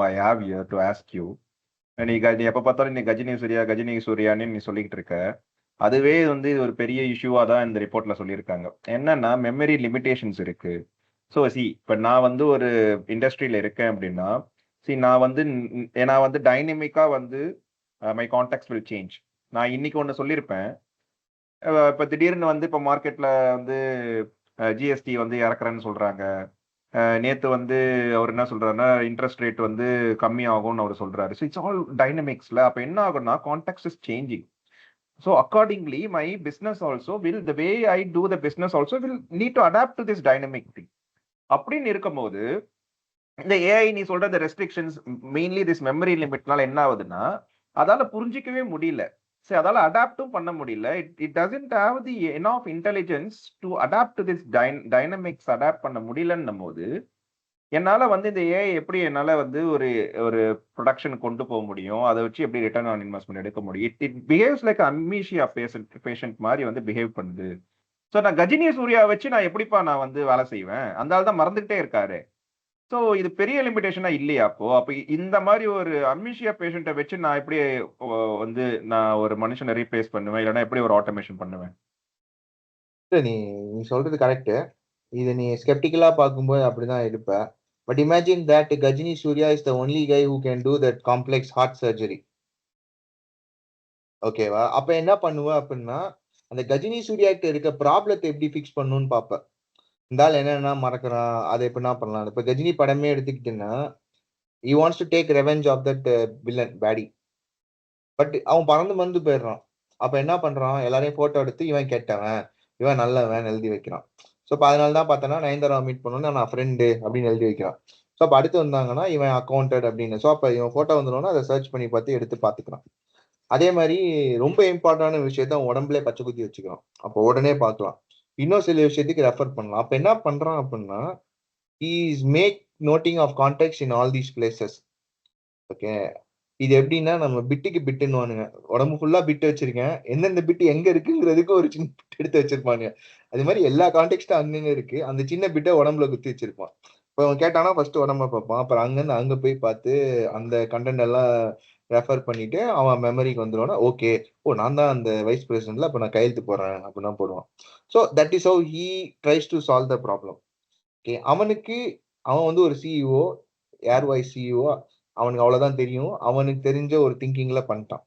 I have here to ask you. நீ எப்ப பார்த்தாலும் நீ கஜினி சூர்யான்னு நீ சொல்லிக்கிட்டு இருக்க. அதுவே வந்து ஒரு பெரிய இஷ்யூவா தான் இந்த ரிப்போர்ட்ல சொல்லியிருக்காங்க. என்னன்னா மெமரி லிமிடேஷன்ஸ் இருக்கு. ஸோ இப்போ நான் வந்து ஒரு இண்டஸ்ட்ரியில இருக்கேன் அப்படின்னா, நான் வந்து டைனமிக்கா வந்து மை கான்டாக்ட்ஸ் வில் சேஞ்ச். நான் இன்னைக்கு ஒன்று சொல்லியிருப்பேன், இப்போ திடீர்னு வந்து இப்போ மார்க்கெட்ல வந்து ஜிஎஸ்டி வந்து இறக்குறேன்னு சொல்றாங்க. நேத்து வந்து அவர் என்ன சொல்றாருன்னா இன்ட்ரெஸ்ட் ரேட் வந்து கம்மி ஆகும்னு அவர் சொல்றாரு. ஸோ இட்ஸ் ஆல் டைனமிக்ஸ்ல. அப்போ என்ன ஆகும்னா contacts is changing. So accordingly my business also will the way I do the business also will need to adapt to this dynamic thing. அப்படின்னு இருக்கும்போது இந்த ஏஐ நீ சொல்ற இந்த ரெஸ்ட்ரிக்ஷன்ஸ், மெயின்லி திஸ் மெமரி லிமிட்னால என்ன ஆகுதுன்னா அதால புரிஞ்சிக்கவே முடியல. சரி, அதால அடாப்டும் பண்ண முடியல. It doesn't have the enough intelligence to adapt to this dynamics. Adapt பண்ண முடியலன்னும் போது என்னால வந்து இந்த ஏஐ எப்படி என்னால வந்து ஒரு ஒரு ப்ரொடக்ஷன் கொண்டு போக முடியும், அதை வச்சு எப்படி ரிட்டர்ன் ஆன் இன்வெஸ்ட்மெண்ட் எடுக்க முடியும். It behaves like amnesia patient மாதிரி வந்து பிஹேவ் பண்ணுது. ஸோ நான் கஜினி சூர்யா வச்சு நான் எப்படிப்பா நான் வந்து வேலை செய்வேன்? அந்த ஆள் தான் மறந்துகிட்டே இருக்காரு. ஸோ இது பெரிய லிமிடேஷனா இல்லையா? அப்போ இந்த மாதிரி ஒரு அம்னீஷியா பேஷண்ட்டை வச்சு நான் எப்படி வந்து நான் ஒரு மனுஷனை ரீப்ளேஸ் பண்ணுவேன், இல்லைன்னா எப்படி ஒரு ஆட்டோமேஷன் பண்ணுவேன்? நீ நீ சொல்றது கரெக்ட். இது நீ ஸ்கெப்டிக்கலா பார்க்கும்போது அப்படிதான் இருப்ப. But imagine that Ghajini Suriya is the only guy who can do that complex heart surgery. ஓகேவா? அப்ப என்ன பண்ணுவ அப்படின்னா, அந்த கஜினி சூர்யா கிட்ட இருக்க ப்ராப்ளத்தை எப்படி ஃபிக்ஸ் பண்ணணும்னு பார்ப்ப. இந்த ஆள் என்னென்ன மறக்கிறான், அதை எப்படி என்ன பண்ணலாம். இப்ப கஜினி படமே எடுத்துக்கிட்டீங்கன்னா, he wants to take revenge of that villain baddie. But அவன் பறந்து மறந்து போயிடுறான். அப்ப என்ன பண்றான், எல்லாரையும் போட்டோ எடுத்து இவன் கெட்டவன், இவன் நல்லவன் எழுதி வைக்கிறான். ஸோ அதனால தான் பார்த்தோன்னா நயன்தாரா மீட் பண்ணோன்னு நான் ஃப்ரெண்டு அப்படின்னு எழுதி வைக்கிறான். ஸோ அப்போ அடுத்து வந்தாங்கன்னா இவன் அக்கௌண்டட் அப்படின்னு. ஸோ அப்போ இவன் ஃபோட்டோ வந்துடும், அதை சர்ச் பண்ணி பார்த்து எடுத்து பார்த்துக்கலாம். அதே மாதிரி ரொம்ப இம்பார்ட்டன்டான விஷயத்த உடம்புல பச்சை குத்தி வச்சுக்கலாம், அப்போ உடனே பார்க்கலாம். இன்னும் சில விஷயத்துக்கு ரெஃபர் பண்ணலாம். அப்போ என்ன பண்றான் அப்படின்னா, is make noting of contact in all these places. Okay, இது எப்படின்னா நம்ம பிட்டுக்கு பிட்டுன்னு உடம்பு ஃபுல்லா பிட்டு வச்சிருக்கேன், எந்தெந்த பிட்டு எங்க இருக்குங்கிறதுக்கு ஒரு சின்ன பிட் எடுத்து வச்சிருப்பாங்க. அது மாதிரி எல்லா கான்டெக்ட்டும் அங்கங்க இருக்கு, அந்த சின்ன பிட்டை உடம்புல குத்தி வச்சிருப்பான். இப்போ அவன் கேட்டானா ஃபர்ஸ்ட் உடம்ப பார்ப்பான், அப்புறம் அங்கிருந்து அங்க போய் பார்த்து அந்த கண்டென்ட் எல்லாம் ரெஃபர் பண்ணிட்டு அவன் மெமரிக்கு வந்துடுவானா. ஓகே, ஓ நான் தான் அந்த வைஸ் பிரசிடென்ட்ல, அப்ப நான் கையெழுத்து போடுறேன் அப்படின்னா போடுவான். So that is how he tries to solve the problem. Okay, அவனுக்கு அவன் வந்து ஒரு சிஇஓ, ஏர்வைஸ் சிஇஓ, அவனுக்கு அவ்வளவுதான் தெரியும், அவனுக்கு தெரிஞ்ச ஒரு திங்கிங்ல பண்ணிட்டான்.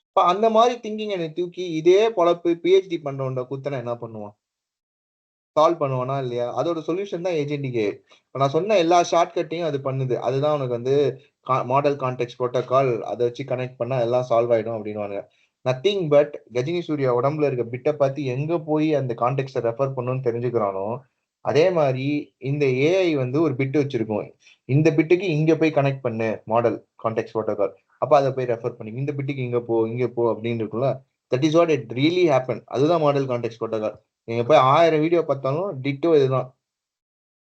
இப்ப அந்த மாதிரி திங்கிங் எனக்கு தூக்கி இதே பொழப்பு பிஹெச்டி பண்றவன்ட குத்தனை என்ன பண்ணுவான்? சால்வ் பண்ணுவானா இல்லையா? அதோட சொல்யூஷன் தான் ஏஜென்டிகே. இப்ப நான் சொன்ன எல்லா ஷார்ட்கட்டையும் அது பண்ணுது. அதுதான் உனக்கு வந்து மாடல் கான்டெக்ட் புரோட்டோகால், அதை வச்சு கனெக்ட் பண்ணா எல்லாம் சால்வ் ஆயிடும் அப்படின்னு. நத்திங் பட் கஜினி சூர்யா உடம்புல இருக்க பிட்டை பார்த்து எங்க போய் அந்த கான்டெக்ட்டை ரெஃபர் பண்ணணும்னு தெரிஞ்சுக்கிறானோ, அதே மாதிரி இந்த ஏஐ வந்து ஒரு பிட் வச்சிருக்கும். இந்த பிட்டுக்கு இங்க போய் கனெக்ட் பண்ணு மாடல் கான்டெக்ட் புரோட்டோகால், அப்ப அதை போய் ரெஃபர் பண்ணி இந்த பிட்டுக்கு இங்க போ அப்படின்னு இருக்குல்ல. That is what it really happen. அதுதான் மாடல் கான்டெக்ட் புரோட்டோகால். நீங்க போய் 1000 வீடியோ பார்த்தாலும் டிட்டோ இதுதான்.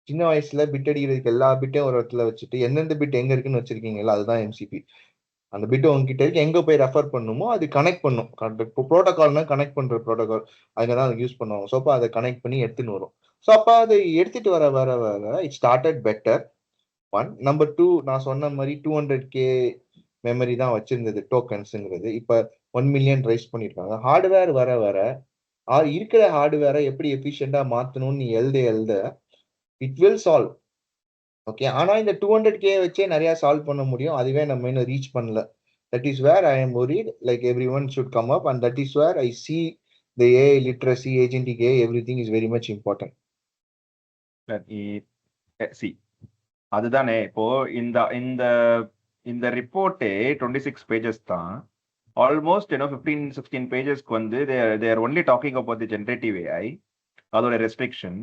சின்ன வயசுல பிட் அடிக்கிறதுக்கு எல்லா பிட்டையும் ஒரு இடத்துல வச்சுட்டு எந்தெந்த பிட் எங்க இருக்குன்னு வச்சிருக்கீங்களா, அதுதான் எம்சிபி. அந்த பிட் உங்ககிட்ட இருக்கு, எங்க போய் ரெஃபர் பண்ணுமோ அது கனெக்ட் பண்ணும். இப்போ ப்ரோட்டோகால்னா கனெக்ட் பண்ற ப்ரோட்டோகால், அங்கதான் அதை யூஸ் பண்ணுவாங்க. ஸோ அப்போ அதை கனெக்ட் பண்ணி எடுத்துன்னு வரும். ஸோ அப்போ அதை எடுத்துட்டு வர it started better. One number two, நான் சொன்ன மாதிரி 200K மெமரி தான் வச்சிருந்தது டோக்கன்ஸ்ங்கிறது, இப்ப 1 மில்லியன் ரைஸ் பண்ணிருக்காங்க. ஹார்ட்வேர் வர வர இருக்கிற ஹார்ட்வேரை எப்படி எஃபிஷியண்டா மாத்தணும்னு நீ எழுத இட் வில் சால்வ். ஓகே, ஆனா இந்த 200K வச்சே நிறைய சால்வ் பண்ண முடியும், அதுவே நம்ம இன்னும் ரீச் பண்ணல. That is where I am worried, like everyone should come up, and that is where I see the AI literacy, agentic AI, everything is very much important. See அதுதானே இப்போ இந்த இந்த இந்த ரிப்போர்ட்டே 26 pages தான். Almost 15-16 பேஜஸ்க்கு வந்து there only talking about the generative AI, அதோட restriction.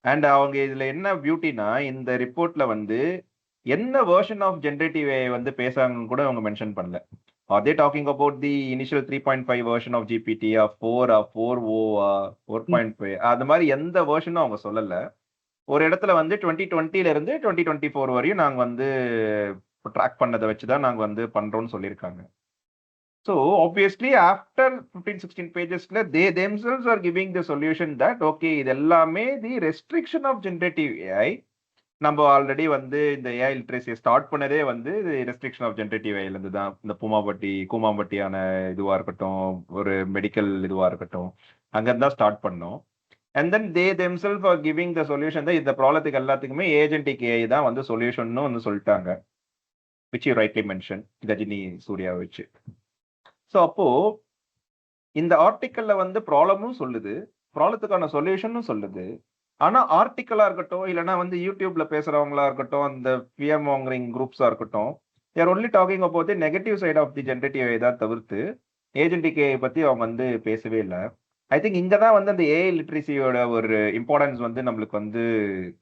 And அவங்க இதுல என்ன பியூட்டினா, இந்த ரிப்போர்ட்ல வந்து என்ன வெர்ஷன் ஆஃப் ஜென்ரேட்டிவ் ஏஐ வந்து பேசுறாங்கன்னு கூட அவங்க மென்ஷன் பண்ணல. Are they talking about the initial 3.5 version of GPT, 4O, 4.5, அது மாதிரி எந்த வெர்ஷனும் அவங்க சொல்லல. ஒரு இடத்துல வந்து 2020ல இருந்து 2024 வரையும் நாங்க வந்து ட்ராக் பண்ணதை வச்சுதான் நாங்க வந்து பண்றோம்னு சொல்லியிருக்காங்க. So obviously after 15-16 pagesல they themselves are giving the solution that okay, இது எல்லாமே the restriction of generative AI. நம்ம ஆல்ரெடி வந்து இந்த ஏஐ லிட்ரஸியை ஸ்டார்ட் பண்ணதே வந்து ரெஸ்ட்ரிக்ஷன் ஆஃப் ஜென்ரேட்டிவ் ஏஐல இருந்து தான். இந்த கூமாம்பட்டியான இதுவா இருக்கட்டும், ஒரு மெடிக்கல் இதுவா இருக்கட்டும், அங்கிருந்து தான் ஸ்டார்ட் பண்ணோம். And then they themself are giving the solution தான். இந்த ப்ராப்ளத்துக்கு எல்லாத்துக்குமே ஏஜென்டிக் ஏஐ தான் வந்து சொல்யூஷன் வந்து சொல்லிட்டாங்க, which you rightly mention, Ghajini Suriya வச்சு. ஸோ அப்போ இந்த ஆர்டிக்கல்ல வந்து ப்ராப்ளமும் சொல்லுது, ப்ராப்ளத்துக்கான சொல்யூஷனும் சொல்லுது. ஆனா ஆர்டிக்கலா இருக்கட்டும், இல்லைன்னா வந்து யூடியூப்ல பேசுறவங்களா இருக்கட்டும், அந்த பிஎம் மாங்கரிங் குரூப்ஸா இருக்கட்டும், there only talking about the negative side of the generative AI தான் தவிர்த்து ஏஜென்டிக் ஏஐ பத்தி அவங்க வந்து பேசவே இல்லை. ஐ திங்க் இங்க தான் வந்து அந்த ஏஐ லிட்ரஸியோட ஒரு இம்பார்ட்டன்ஸ் வந்து நம்மளுக்கு வந்து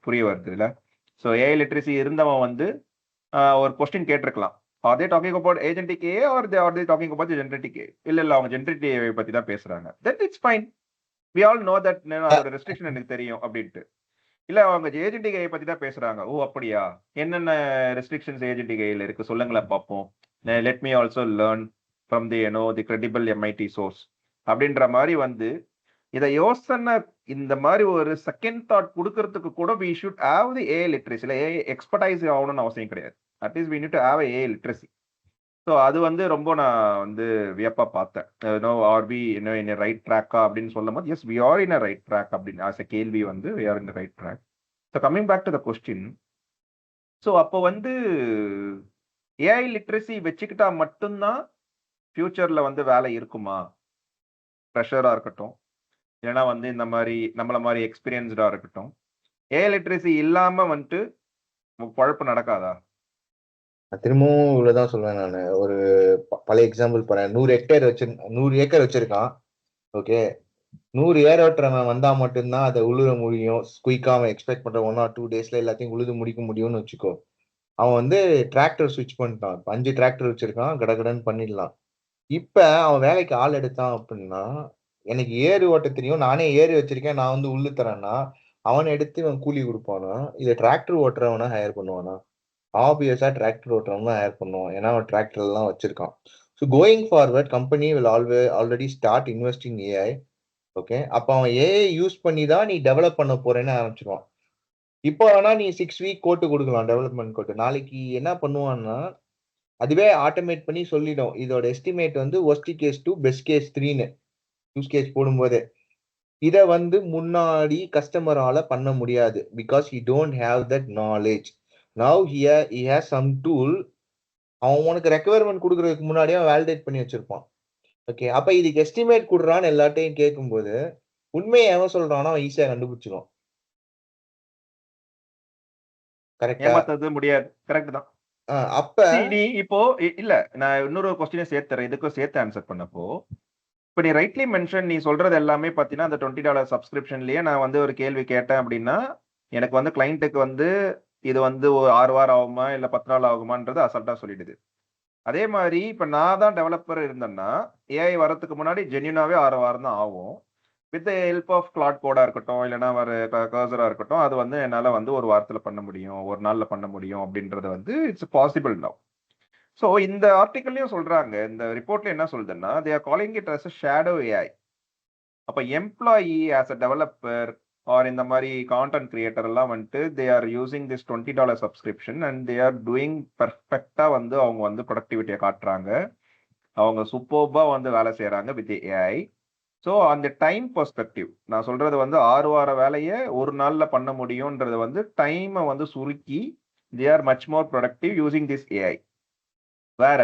புரிய வருது இல்ல. ஸோ ஏஐ லிட்ரஸி இருந்தவன் வந்து ஒரு கொஸ்டின் கேட்டிருக்கலாம், are they talking about agentic AI or they talking about generative AI. இல்ல அவங்க ஜென்ரேட்டிவ் ஏஐ பத்தி தான் பேசுறாங்க, then it's fine, we all know that அதோட ரெஸ்ட்ரிக்ஷன் எனக்கு தெரியும் அப்படின்ட்டு. இல்ல அவங்க ஏஜென்டிக் ஏஐ பத்தி தான் பேசுறாங்க, ஓ அப்படியா, என்னென்ன ரெஸ்ட்ரிக்ஷன்ஸ் ஏஜென்டிக் ஏஐல இருக்கு சொல்லுங்களேன் பார்ப்போம், let me also learn from the the credible MIT source அப்படின்ற மாதிரி வந்து இதை யோசனை இந்த மாதிரி ஒரு செகண்ட் தாட் கொடுக்கறதுக்கு கூட we should have the AI literacy. இல்லை ஏஐ எக்ஸ்பர்டைஸ் ஆகணும்னு அவசியம் கிடையாது, at least we need to have AI literacy. So அது வந்து ரொம்ப நான் வந்து வியப்பா பார்த்தேன். ஆர் வி இன் ரைட் ட்ராக்கா அப்படின்னு சொல்லும் போது, yes we are in right track அப்படின்னு ஆஸ் எ கேள்வி வந்து we are in right track. So coming back to the question, so அப்போ வந்து ஏஐ லிட்ரஸி வச்சுக்கிட்டா மட்டும்தான் ஃபியூச்சர்ல வந்து வேலை இருக்குமா? ப்ரெஷரா இருக்கட்டும், இல்லைன்னா வந்து இந்த மாதிரி நம்மள மாதிரி எக்ஸ்பீரியன்ஸ்டா இருக்கட்டும், ஏஐ லிட்ரஸி இல்லாம வந்துட்டு குழப்பம் நடக்காதா? திரும்பவும் இவ்வளவுதான் சொல்லுவேன் நான். ஒரு பழைய எக்ஸாம்பிள் போறேன். 100 ஏக்கர் வச்சிருக்கான். ஓகே, 100 ஏர் ஓட்டுறவன் வந்தா மட்டும்தான் அதை உழுத முடியும். குயிக்கா அவன் எக்ஸ்பெக்ட் பண்ற 1 or 2 daysல எல்லாத்தையும் உழுது முடிக்க முடியும்னு வச்சுக்கோ. அவன் வந்து டிராக்டர் ஸ்விட்ச் பண்ணிட்டான். இப்ப 5 டிராக்டர் வச்சிருக்கான், கடகடன்னு பண்ணிடலாம். இப்ப அவன் வேலைக்கு ஆள் எடுத்தான் அப்படின்னா, எனக்கு ஏறு ஓட்ட தெரியும், நானே ஏறு வச்சிருக்கேன், நான் வந்து உள்ளு தரேன்னா, அவனை எடுத்து இவன் கூலி குடுப்பானா? இல்ல டிராக்டர் ஓட்டுறவன ஹையர் பண்ணுவானா? ஆப்வியஸா டிராக்டர் ஓட்டுறவன் தான் ஹையர் பண்ணுவான். ஏன்னா அவன் டிராக்டர் எல்லாம் வச்சிருக்கான். So going forward company will already start investing AI. Okay. அப்ப அவன் ஏஐ யூஸ் பண்ணி தான் நீ டெவலப் பண்ண போறேன்னு ஆரம்பிச்சிருவான். இப்போ வேணா நீ 6 வீக் கோட்டு குடுக்கலாம் டெவலப்மெண்ட் கோட்டு. நாளைக்கு என்ன பண்ணுவான்னா, அதுவே ஆட்டோமேட் பண்ணி சொல்லிடும். இதோட எஸ்டிமேட் வந்து வொர்ஸ்ட் கேஸ் 2 பெஸ்ட் கேஸ் 3ன்னு யூஸ் கேஸ் போடும்போதே. இத வந்து முன்னாடி கஸ்டமரால பண்ண முடியாது. Because he don't have that knowledge. Now he has some tool. அவன் உனக்கு ரெக்யர்மென்ட் குடுக்குறதுக்கு முன்னாடியே வேலிடேட் பண்ணி வச்சிருப்பான். ஓகே. அப்ப இதுக்கு எஸ்டிமேட் குடுறான்னு எல்லார்ட்டயும் கேட்கும்போது, உண்மைய எவன் சொல்றானோ அவன் ஈஸியா கண்டுபிடிச்சுருவான். கரெக்ட்டா? ஏமாத்துறது முடியாது. கரெக்ட் தான். அப்ப நீ இப்போ இல்ல நான் இன்னொரு கொஸ்டினை சேர்த்துறேன். இதுக்கும் சேர்த்து ஆன்சர் பண்ணப்போ இப்போ நீ ரைட்லி மென்ஷன் நீ சொல்றது எல்லாமே பார்த்தீங்கன்னா அந்த $20 சப்ஸ்கிரிப்ஷன்லயே நான் வந்து ஒரு கேள்வி கேட்டேன் அப்படின்னா எனக்கு வந்து கிளைண்ட்டுக்கு வந்து இது வந்து ஒரு 6 வாரம் ஆகுமா இல்ல 10 நாள் ஆகுமான்றது அசல்ட்டா சொல்லிடுது. அதே மாதிரி இப்ப நான் தான் டெவலப்பர் இருந்தேன்னா ஏஐ வரதுக்கு முன்னாடி ஜென்யூனாவே 6 வாரம் தான் ஆகும். வித் ஹெல்ப் ஆஃப் கிளாட் கோடா இருக்கட்டும் இல்லைன்னா ஒரு கர்சரா இருக்கட்டும் அது வந்து என்னால வந்து ஒரு வாரத்துல பண்ண முடியும் ஒரு நாள்ல பண்ண முடியும் அப்படின்றது வந்து இட்ஸ் பாசிபிள் நவ். ஸோ இந்த ஆர்டிக்கல்லையும் சொல்றாங்க இந்த ரிப்போர்ட்ல என்ன சொல்லுதுன்னா they are calling it as shadow AI. அப்ப employee as a developer or இந்த மாதிரி கான்டென்ட் கிரியேட்டர் எல்லாம் வந்துட்டு they are using this $20 subscription and they are doing பெர்ஃபெக்டா வந்து அவங்க வந்து ப்ரொடக்டிவிட்டியை காட்டுறாங்க. அவங்க சூப்பர்பா வந்து வேலை செய்யறாங்க வித் ஏஐ. ஸோ அந்த டைம் பெர்ஸ்பெக்டிவ் நான் சொல்றது வந்து 6 வார வேலையை ஒரு நாள்ல பண்ண முடியும்ன்றது வந்து டைமை வந்து சுருக்கி they are much more productive using this AI. வேற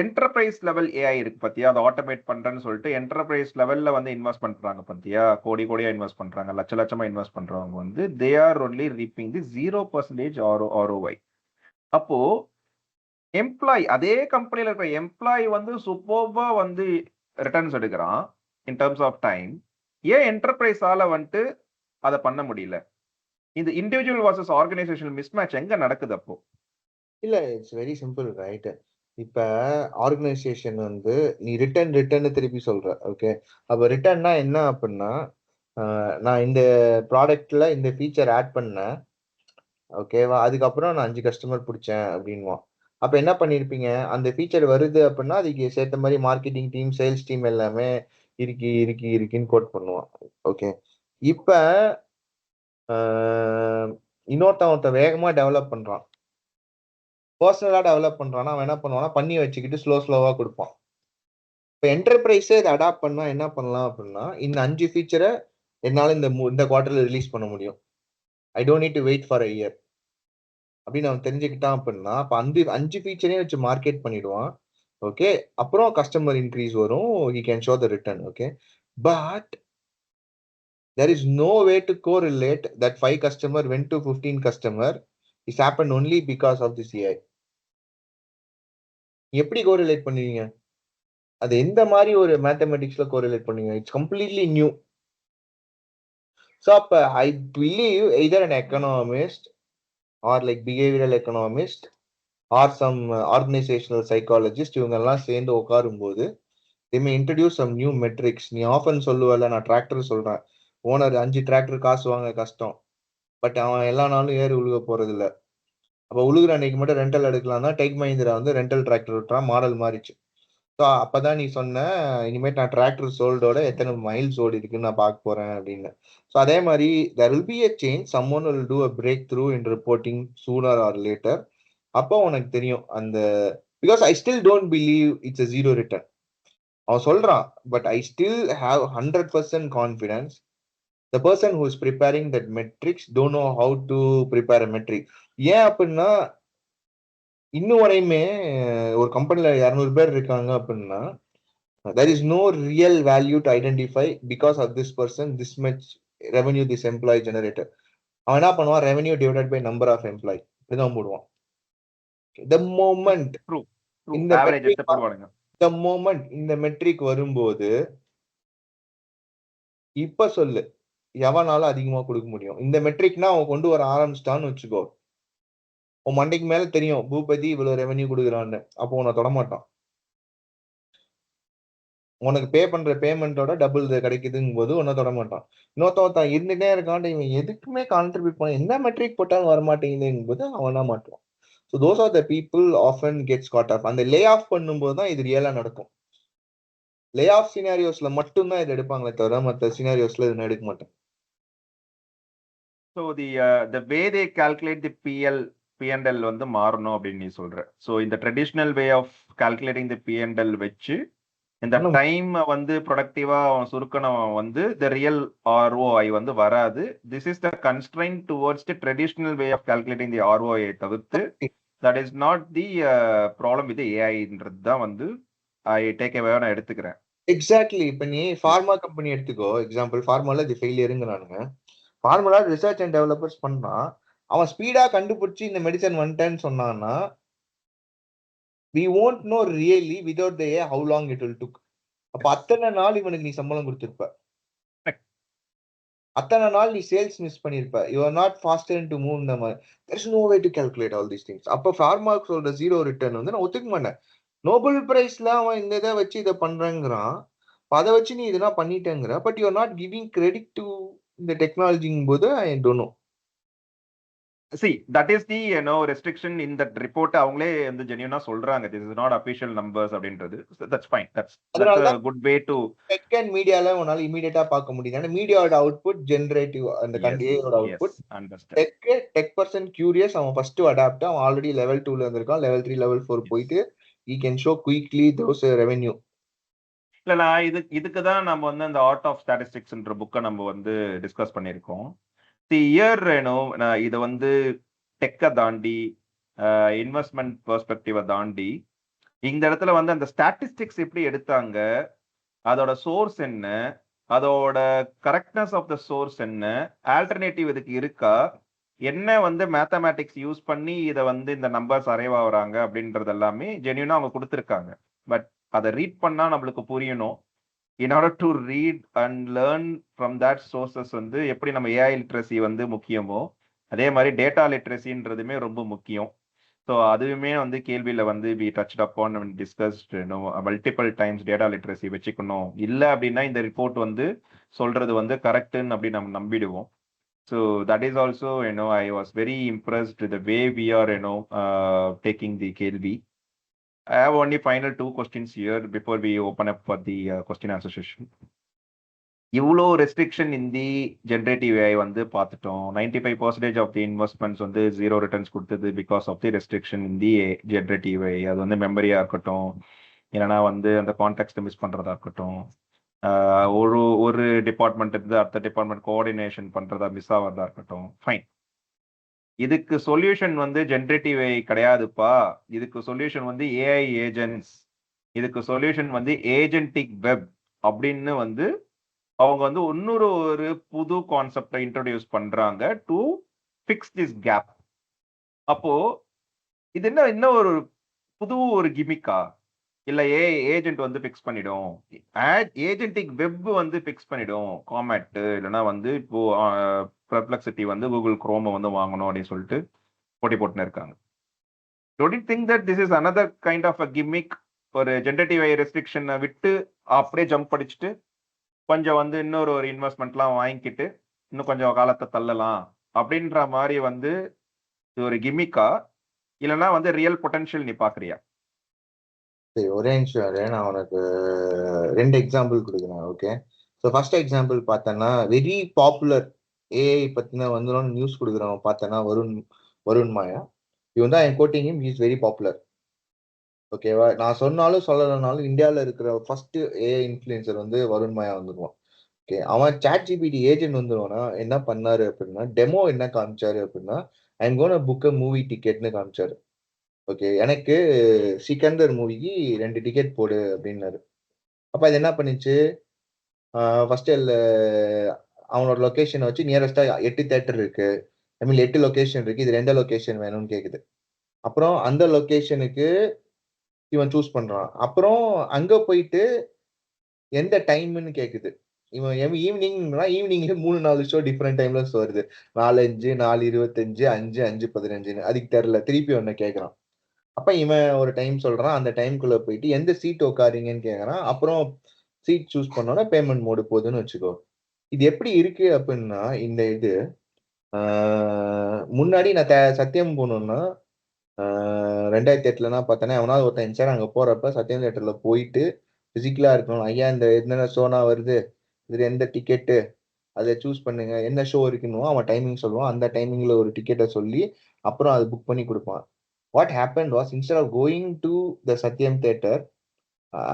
என்டர்பிரைஸ் லெவல் ஏஐ இருக்கு பாத்தியா அதை ஆட்டோமேட் பண்றேன்னு சொல்லிட்டு என்டர்பிரைஸ் லெவல்ல வந்து இன்வெஸ்ட் பண்றாங்க பாத்தியா கோடி கோடியா இன்வெஸ்ட் பண்றாங்க லட்ச லட்சமா இன்வெஸ்ட் பண்றவங்க வந்து they are only reaping the 0% ROI. அப்போ எம்ப்ளாய் அதே கம்பெனில இருக்கிற எம்ப்ளாய் வந்து சூப்பர்பா வந்து ரிட்டர்ன்ஸ் எடுக்கிறான் இன் டர்ம்ஸ் ஆஃப் டைம். ஏன் என்டர்பிரைஸால வந்துட்டு அதை பண்ண முடியல? இந்த இண்டிவிஜுவல் வர்சஸ் ஆர்கனைசேஷன் மிஸ்மேட்ச் எங்க நடக்குது அப்போ? இல்ல இட்ஸ் வெரி சிம்பிள் ரைட். இப்ப ஆர்கனைசேஷன் வந்து நீ ரிட்டர்ன் திருப்பி சொல்ற. ஓகே. அப்ப ரிட்டர்ன்னா என்ன அப்படின்னா, நான் இந்த ப்ராடக்ட்ல இந்த ஃபீச்சர் ஆட் பண்ணேன். ஓகேவா? அதுக்கப்புறம் நான் 5 கஸ்டமர் புடிச்சேன் அப்படின்னுவான். அப்ப என்ன பண்ணியிருப்பீங்க? அந்த ஃபீச்சர் வருது அப்படின்னா, அதுக்கு சேர்த்த மாரி மார்க்கெட்டிங் டீம், சேல்ஸ் டீம் எல்லாமே இருக்குன்னு கோட் பண்ணுவான். ஓகே. இப்ப அ ஒருத்தன் வேகமா டெவலப் பண்றான். பெர்சனலா டெவலப் பண்றான்னா, அவன் என்ன பண்ணுவான்னா, பண்ணி வச்சுக்கிட்டு ஸ்லோவா குடுப்பான். இப்ப என்டர்பிரைஸே இத அடாப்ட் பண்ணா என்ன பண்ணலாம் அப்படின்னா, இந்த 5 ஃபீச்சர என்னால இந்த குவார்ட்டர்ல ரிலீஸ் பண்ண முடியும். I don't need to wait for a year. அப்படின்னு அவன் தெரிஞ்சுக்கிட்டான் அப்படின்னா, அப்ப 5 ஃபீச்சரையும் வச்சு மார்க்கெட் பண்ணிடுவான். ஓகே. அப்புறம் கஸ்டமர் இன்கிரீஸ் வரும். He can show the return. Okay. But there is no way to correlate that 5 customer went to 15 customer is happened only because of this AI. எப்படி correlate பண்ணுவீங்க? அது எந்த மாதிரி ஒரு மேத்தமெட்டிக்ஸ்ல கோரிலேட் பண்ணுவீங்க? It's completely new. ஸோ அப்ப I believe either an economist or like behavioural economist or some organisational psychologist இவங்க எல்லாம் சேர்ந்து உட்காரும்போது they may introduce some new metrics. நீ ஆஃபன் சொல்லுவல, நான் டிராக்டர் சொல்றேன். ஓனர் 5 டிராக்டர் காசு வாங்க கஷ்டம். பட் அவன் எல்லா நாளும் ஏறு உழுக போறது இல்ல. அப்ப உழுகுற அன்னைக்கு மட்டும் ரெண்டல் எடுக்கலாம் தான் டெக் மஹிந்திரா வந்து ரெண்டல் டிராக்டர் விட்டுறான், மாடல் மாறிச்சு. ஸோ அப்பதான் நீ சொன்ன, இனிமேட் நான் டிராக்டர் சோல்டோட எத்தனை மைல்ஸ் ஓடி இருக்குன்னு நான் பார்க்க போறேன் அப்படின்னு. ஸோ அதே மாதிரி there will be a change. Someone will do a breakthrough in reporting sooner or later. அப்போ உனக்கு தெரியும் அந்த, because I still don't believe it's a zero return. அவன் சொல்றான், but I still have 100% confidence. The person who is preparing that metrics don't know how to prepare a metric. ஏன் அப்படின்னா, இன்னும் வரையுமே ஒரு கம்பெனில 200 பேர் இருக்காங்க அப்படின்னா, there is no real value to identify because of this person, this much revenue this employee generated. அவன் என்ன பண்ணுவான்? Revenue divided by number of employ இப்படிதான் போடுவான். the moment ட்ரூ ட்ரூ இந்த ஆவரேஜ் மெட்ரிக் எடுத்து போடுவானுங்க. the moment இந்த metric வரும்போது, இப்ப சொல்லு, எவனால அதிகமா கொடுக்க முடியும்? இந்த மெட்ரிக்னா அவன் கொண்டு வர ஆரம்பிச்சிட்டான்னு வச்சுக்கோ, உன் மண்டைக்கு மேல தெரியும் பூபதி இவ்வளவு ரெவென்யூ கொடுக்குறான்னு, அப்போ உன்னை தொடமாட்டான். உனக்கு பே பண்ற பேமெண்டோட டபுள் கிடைக்குதுங்கும் போது உன்னை தொட மாட்டான். இன்னொருத்தன் இருந்துட்டே இருக்கான், இவன் எதுக்குமே கான்ட்ரிபியூட் பண்ண, என்ன மெட்ரிக் போட்டாலும் வரமாட்டேங்குதுங்கும் போது அவனா மாட்டுவான். So those are the people often gets caught off. அந்த லே ஆஃப் பண்ணும்போது தான் இது ரியலா நடக்கும். லே ஆஃப் சினாரியோஸ்ல மட்டும்தான் இது எடுப்பாங்களே தவிர மற்ற சினாரியோஸ்ல இது எடுக்க மாட்டாங்க. So the way they calculate the P&L வந்து மாறணும் அப்படின்னு நீ சொல்ற. ஸோ இந்த traditional way of calculating the P&L வச்சு இந்த டைம் வந்து ப்ரொடக்டிவா அவன் சுருக்கணும் வந்து த ரியல் ROI வந்து வராது. This is the constrain towards the traditional way of calculating the ROI தவிர்த்து that is not the problem with ஏஐன்றது தான் வந்து ஐ டேக் அவே நான் எடுத்துக்கிறேன். எக்ஸாக்ட்லி. இப்ப நீ ஃபார்மா கம்பெனி எடுத்துக்கோ, எக்ஸாம்பிள் ஃபார்மால இது ஃபெயிலியருங்கிறானுங்க. ஃபார்முலா ரிசர்ச் அண்ட் டெவலப்பர்ஸ் பண்ணான், அவன் ஸ்பீடா கண்டுபிடிச்சு இந்த மெடிசன் வந்துட்டேன்னு சொன்னான்னா we won't know really without the AI how long it will took. அப்ப அத்தனை நாள் இவனுக்கு நீ சம்பளம் கொடுத்திருப்ப, அத்தனை நாள் நீ சேல்ஸ் மிஸ் பண்ணிருப்ப. You are not faster to move. இந்த மாதிரி there is no way to calculate all these things. அப்ப ஃபார்மாக்கு சொல்ற ஜீரோ ரிட்டர்ன் வந்து நான் ஒத்துக்க மாட்டேன். நோபல் பிரைஸ்ல அவன் இந்த இதை வச்சு இதை பண்றேங்கிறான், அதை வச்சு நீ இதெல்லாம் பண்ணிட்டேங்கிற, but you are not giving credit to இந்த டெக்னாலஜிங்கும் போது I don't know. See, that is the restriction in that report. அவங்களே வந்து ஜென்யூனா சொல்றாங்க this is not official numbers அப்படின்றது. That's fine. That's a good way to tech and மீடியால உன்னால இமிடியேட்டா பார்க்க முடியுது. ஏன்னா மீடியாவோட அவுட்புட் ஜெனரேட்டிவ், அந்த கண்டியோட அவுட்புட். டெக் பர்சன் கியூரியஸ், அவன் ஃபர்ஸ்ட் அடாப்ட், அவன் ஆல்ரெடி லெவல் 2ல இருந்திருக்கான், லெவல் 3 லெவல் 4 போயிட்டு he can show quickly those revenue. இல்ல நான் இதுக்கு தான் நம்ம வந்து அந்த ஆர்ட் ஆஃப் ஸ்டாட்டிஸ்டிக்ஸ்ன்ற புக்கை நம்ம வந்து டிஸ்கஸ் பண்ணியிருக்கோம். இயர் இதை வந்து டெக்கை தாண்டி இன்வெஸ்ட்மெண்ட் பெர்ஸ்பெக்டிவை தாண்டி இந்த இடத்துல வந்து அந்த ஸ்டாட்டிஸ்டிக்ஸ் எப்படி எடுத்தாங்க, அதோட சோர்ஸ் என்ன, அதோட கரெக்ட்னஸ் ஆஃப் த சோர்ஸ் என்ன, ஆல்டர்னேட்டிவ் இதுக்கு இருக்கா, என்ன வந்து மேத்தமேட்டிக்ஸ் யூஸ் பண்ணி இதை வந்து இந்த நம்பர்ஸ் அரைவ் ஆகுறாங்க அப்படின்றது எல்லாமே ஜென்யூனா அவங்க கொடுத்துருக்காங்க. பட் அதை ரீட் பண்ணா நம்மளுக்கு புரியணும். In order to read and learn from that sources வந்து எப்படி நம்ம ஏஐ லிட்ரஸி வந்து முக்கியமோ அதே மாதிரி டேட்டா லிட்ரஸின்றதுமே ரொம்ப முக்கியம். ஸோ அதுவுமே வந்து கேள்வியில் வந்து we touch upon and discussed multiple times data literacy வச்சுக்கணும். இல்லை அப்படின்னா இந்த ரிப்போர்ட் வந்து சொல்றது வந்து கரெக்டுன்னு அப்படி நம்ம நம்பிடுவோம். So that is also I was very impressed the way we are taking the கேள்வி. I have only final 2 questions here before we open up for the question answer session. இவ்வளோ restriction in the generative AI வந்து பார்த்துட்டோம். 95% of the investments வந்து zero returns கொடுத்தது because of the restriction in the generative AI. அது வந்து மெமரியா இருக்கட்டும், இல்லைனா வந்து அந்த கான்டெக்ட் மிஸ் பண்றதா இருக்கட்டும், ஒரு டிபார்ட்மெண்ட் இருந்து அடுத்த டிபார்ட்மெண்ட் கோஆர்டினேஷன் பண்றதா மிஸ் ஆகிறதா இருக்கட்டும், ஃபைன். இதுக்கு சொல்யூஷன் வந்து ஜென்ரேட்டிவ் ஏஐ கிடையாதுப்பா. இதுக்கு சொல்யூஷன் வந்து ஏஐ ஏஜென்ட்ஸ், இதுக்கு சொல்யூஷன் வந்து ஏஜென்டிக் வெப் அப்படின்னு வந்து அவங்க வந்து இன்னொரு ஒரு புது கான்செப்டை இன்ட்ரோடியூஸ் பண்றாங்க டு ஃபிக்ஸ் திஸ் கேப். அப்போ இது என்ன ஒரு புது ஒரு கிமிக்கா? இல்ல ஏஜென்ட் வந்து ஃபிக்ஸ் பண்ணிடும், ஏஜென்டிக் வெப் வந்து ஃபிக்ஸ் பண்ணிடும் காமேட், இல்லைன்னா வந்து இப்போ பெர்ப்ளெக்சிட்டி வந்து கூகுள் குரோமை வந்து வாங்கணும் அப்படின்னு சொல்லிட்டு போட்டி போட்டுன்னு இருக்காங்க. Don't you think that this is another kind of a gimmick? ஒரு ஜென்ரேட்டிவ் ஏஐ ரெஸ்ட்ரிக்ஷனை விட்டு அப்படியே ஜம்ப் படிச்சுட்டு கொஞ்சம் வந்து இன்னொரு ஒரு இன்வெஸ்ட்மெண்ட்லாம் வாங்கிக்கிட்டு இன்னும் கொஞ்சம் காலத்தை தள்ளலாம் அப்படின்ற மாதிரி வந்து இது ஒரு கிமிக்கா, இல்லைன்னா வந்து ரியல் பொட்டன்ஷியல் நீ பாக்குறியா? சரி, ஒரே நிமிஷம், நான் உனக்கு 2 எக்ஸாம்பிள் கொடுக்குறேன். ஓகே, ஸோ ஃபர்ஸ்ட் எக்ஸாம்பிள் பார்த்தேன்னா வெரி பாப்புலர் ஏஐ பத்தின வந்து நியூஸ் கொடுக்குறவன் பார்த்தேன்னா வருண் மாயா. இவன் தான் என் கோட்டிங், இஸ் வெரி பாப்புலர். ஓகேவா, நான் சொன்னாலும் சொல்லலைனாலும் இந்தியாவில் இருக்கிற ஃபர்ஸ்ட் ஏஐ இன்ஃபுளுசர் வந்து வருண் மாயா வந்துடுவான். ஓகே, அவன் சாட் ஜிபிடி ஏஜென்ட் வந்துடுவானா என்ன பண்ணாரு அப்படின்னா, டெமோ என்ன காமிச்சாரு அப்படின்னா, I am gonna book a movie டிக்கெட்னு காமிச்சாரு. ஓகே, எனக்கு சிக்கந்தர் மூவிக்கு 2 டிக்கெட் போடு அப்படின்னாரு. அப்ப அது என்ன பண்ணிச்சு, ஃபர்ஸ்ட் அவனோட லொகேஷனை வச்சு நியரஸ்டா 8 தியேட்டர் இருக்கு, ஐ மீன் 8 லொகேஷன் இருக்கு, இது 2 லொகேஷன் வேணும்னு கேக்குது. அப்புறம் அந்த லொகேஷனுக்கு இவன் சூஸ் பண்றான். அப்புறம் அங்க போயிட்டு எந்த டைம்னு கேக்குது. இவன் ஈவினிங்னா ஈவினிங்ல 3-4 ஷோ டிஃப்ரெண்ட் டைம்ல வருது. 4:05, 4:25, 5, 5:15. அதுக்கு தெரியல, திருப்பி ஒன்னு கேட்கறான். அப்ப இவன் ஒரு டைம் சொல்றான். அந்த டைம்குள்ள போயிட்டு எந்த சீட் உட்காருங்கன்னு கேக்குறான். அப்புறம் சீட் சூஸ் பண்ணோன்னா பேமெண்ட் மோடு போகுதுன்னு வச்சுக்கோ. இது எப்படி இருக்கு அப்படின்னா, இந்த இது முன்னாடி நான் சத்தியம் போகணும்னா 2008லாம் பார்த்தேன்னா எவனாவது ஒருத்தன் இருந்துச்சாரு. அங்க போறப்ப சத்தியம் தியேட்டர்ல போயிட்டு பிசிக்கலா இருக்கணும். ஐயா இந்த என்னென்ன ஷோனா வருது, இதுல எந்த டிக்கெட்டு, அதை சூஸ் பண்ணுங்க, என்ன ஷோ இருக்குன்னு அவன் டைமிங் சொல்லுவான். அந்த டைமிங்ல ஒரு டிக்கெட்டை சொல்லி அப்புறம் அதை புக் பண்ணி கொடுப்பான். What happen was instead of going to the Sathyam theatre,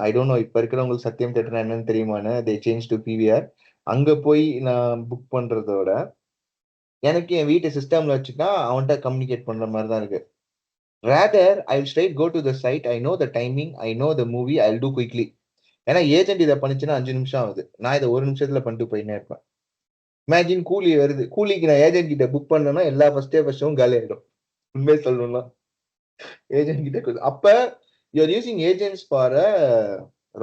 I don't know இப்ப இருக்கிறவங்களுக்கு சத்யம் தியேட்டர் என்னன்னு தெரியுமான்னு, தே சேஞ்ச் டு பிவிஆர். அங்க போய் நான் புக் பண்றதோட எனக்கு என் வீட்டு சிஸ்டம்ல வச்சுட்டா அவன்கிட்ட கம்யூனிகேட் பண்ற மாதிரி தான் இருக்கு. Rather I will straight go to the site, I know the timing, I know the movie, I will do quickly. ஏன்னா ஏஜென்ட் இதை பண்ணிச்சுன்னா 5 நிமிஷம் ஆகுது, நான் இதை 1 நிமிஷத்துல பண்ணிட்டு போயினே இருப்பேன். இமேஜின் கூலி வருது, கூலிக்கு நான் ஏஜென்ட் கிட்ட புக் பண்ணேன்னா எல்லா ஃபர்ஸ்டும் காலி ஆயிடும். உண்மையை சொல்லணும்னா ஏஜென்ட் கிட்ட அப்ப you're using agents for